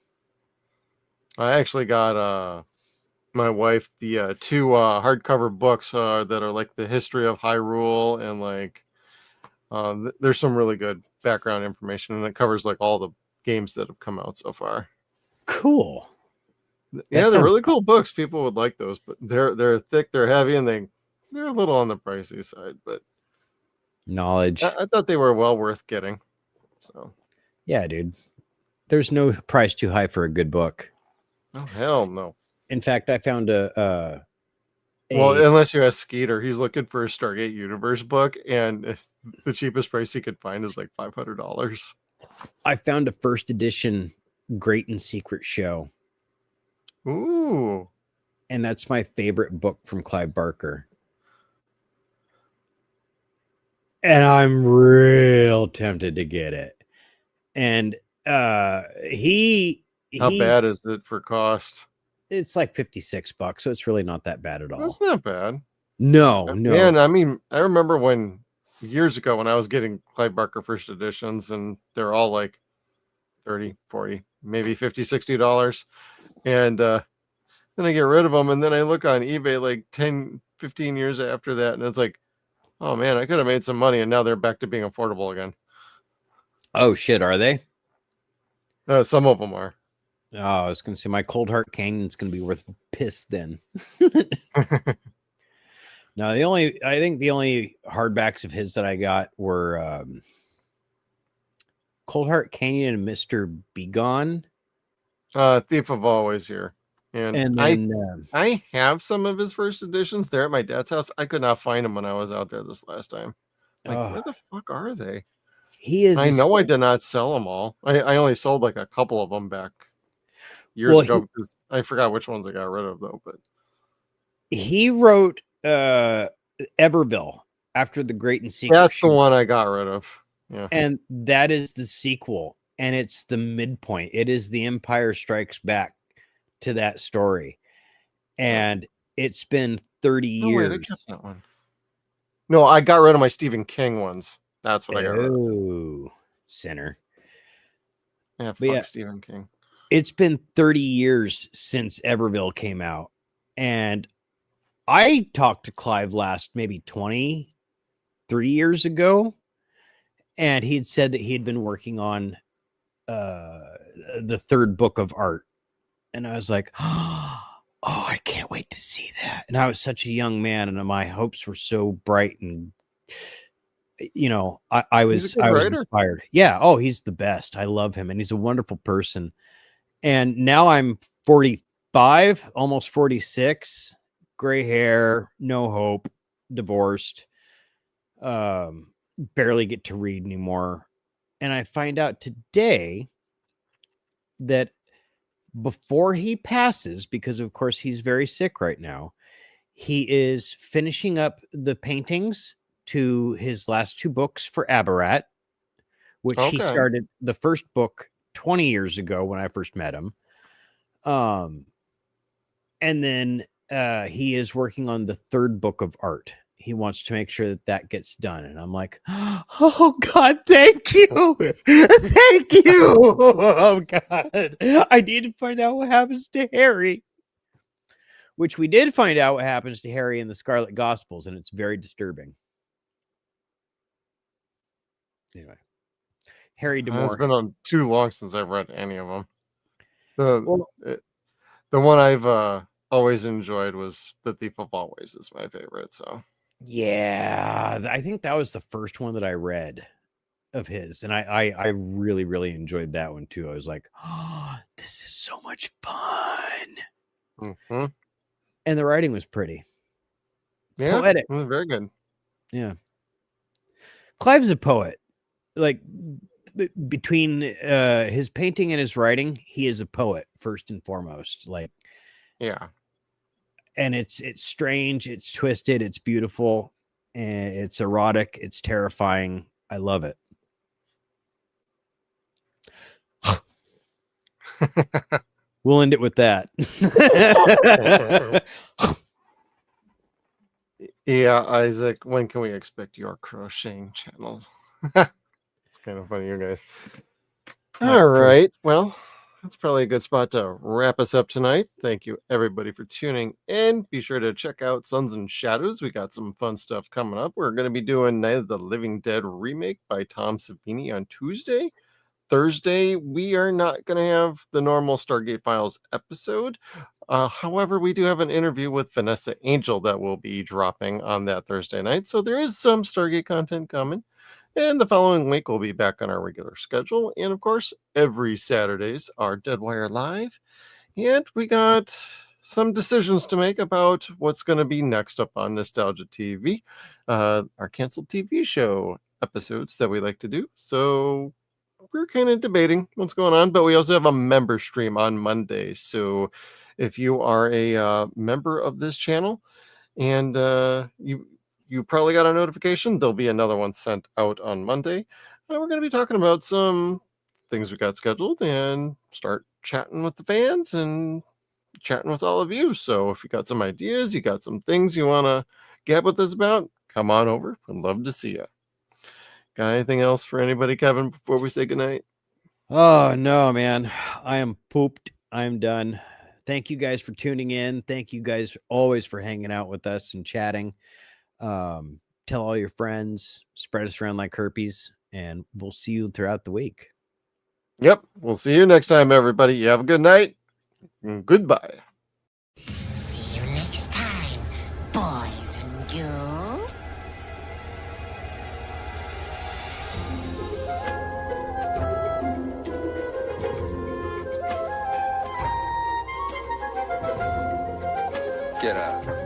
I actually got my wife the two hardcover books that are like the history of Hyrule, and like there's some really good background information, and it covers like all the games that have come out so far. Cool. Yeah, they're really cool books. People would like those, but they're thick, they're heavy, and they're a little on the pricey side. But knowledge. I thought they were well worth getting. So yeah, dude. There's no price too high for a good book. Oh hell no. In fact, I found well, unless you ask Skeeter, he's looking for a Stargate Universe book, and the cheapest price he could find is like $500. I found a first edition Great and Secret Show. Ooh. And that's my favorite book from Clive Barker. And I'm real tempted to get it. And how bad is it for cost? It's like $56, so it's really not that bad at all. That's not bad. No. Man, I mean, I remember when years ago when I was getting Clive Barker first editions, and they're all like 30, 40, maybe 50, $60. And then I get rid of them, and then I look on eBay like 10, 15 years after that, and it's like, oh man, I could have made some money, and now they're back to being affordable again. Oh shit, are they? Some of them are. Oh, I was going to say my Cold Heart Canyon's going to be worth piss then. No, I think the only hardbacks of his that I got were Cold Heart Canyon and Mr. Begone. Thief of Always here. And then, I have some of his first editions there at my dad's house. I could not find them when I was out there this last time. Like, where the fuck are they? He is. I know I did not sell them all. I only sold like a couple of them back years ago because I forgot which ones I got rid of though. But he wrote Everville After the Great and Secret. That's the one I got rid of. Yeah, and that is the sequel, and it's the midpoint. It is The Empire Strikes Back to that story, and it's been 30 years. Wait, I kept that one. No, I got rid of my Stephen King ones. That's what I got rid of. Oh, sinner. Yeah, fuck Stephen King. It's been 30 years since Everville came out, and I talked to Clive last maybe 23 years ago, and he'd said that he'd been working on the third book of art. And I was like, oh, I can't wait to see that. And I was such a young man, and my hopes were so bright, and I was inspired. Yeah. Oh, he's the best. I love him, and he's a wonderful person. And now I'm 45, almost 46, gray hair, no hope, divorced, barely get to read anymore. And I find out today that before he passes, because of course he's very sick right now, he is finishing up the paintings to his last two books for Abarat, which he started the first book 20 years ago when I first met him. And then he is working on the third book of art. He wants to make sure that gets done. And I'm like, oh God, thank you. Thank you. Oh God. I need to find out what happens to Harry. Which we did find out what happens to Harry in the Scarlet Gospels, and it's very disturbing. Anyway. Harry DeMore. It's been on too long since I've read any of them. The one I've always enjoyed was The Thief of Always is my favorite. So yeah, I think that was the first one that I read of his, and I really, really enjoyed that one too. I was like, oh, this is so much fun. Mm-hmm. And the writing was pretty. Yeah, poetic. Very good. Yeah. Clive's a poet. Like, between his painting and his writing, he is a poet first and foremost. Like, yeah. And it's strange, it's twisted, it's beautiful, and it's erotic, it's terrifying. I love it. We'll end it with that. Yeah, Isaac, when can we expect your crocheting channel? It's kind of funny, you guys. All right. Well, that's probably a good spot to wrap us up tonight. Thank you, everybody, for tuning in. Be sure to check out Suns and Shadows. We got some fun stuff coming up. We're going to be doing Night of the Living Dead remake by Tom Savini on Tuesday. Thursday, we are not going to have the normal Stargate Files episode. However, we do have an interview with Vanessa Angel that will be dropping on that Thursday night. So there is some Stargate content coming. And the following week, we'll be back on our regular schedule. And of course, every Saturdays are Deadwire Live. And we got some decisions to make about what's going to be next up on Nostalgia TV, our canceled TV show episodes that we like to do. So we're kind of debating what's going on, but we also have a member stream on Monday. So if you are a member of this channel and you probably got a notification, there'll be another one sent out on Monday. We're going to be talking about some things we got scheduled and start chatting with the fans and chatting with all of you. So if you got some ideas, you got some things you want to get with us about, come on over. I'd love to see you. Got anything else for anybody, Kevin, before we say goodnight? Oh, no, man. I am pooped. I'm done. Thank you guys for tuning in. Thank you guys always for hanging out with us and chatting. Tell all your friends, spread us around like herpes, and we'll see you throughout the week. Yep. We'll see you next time, everybody. You have a good night. And goodbye. See you next time, boys and girls. Get out.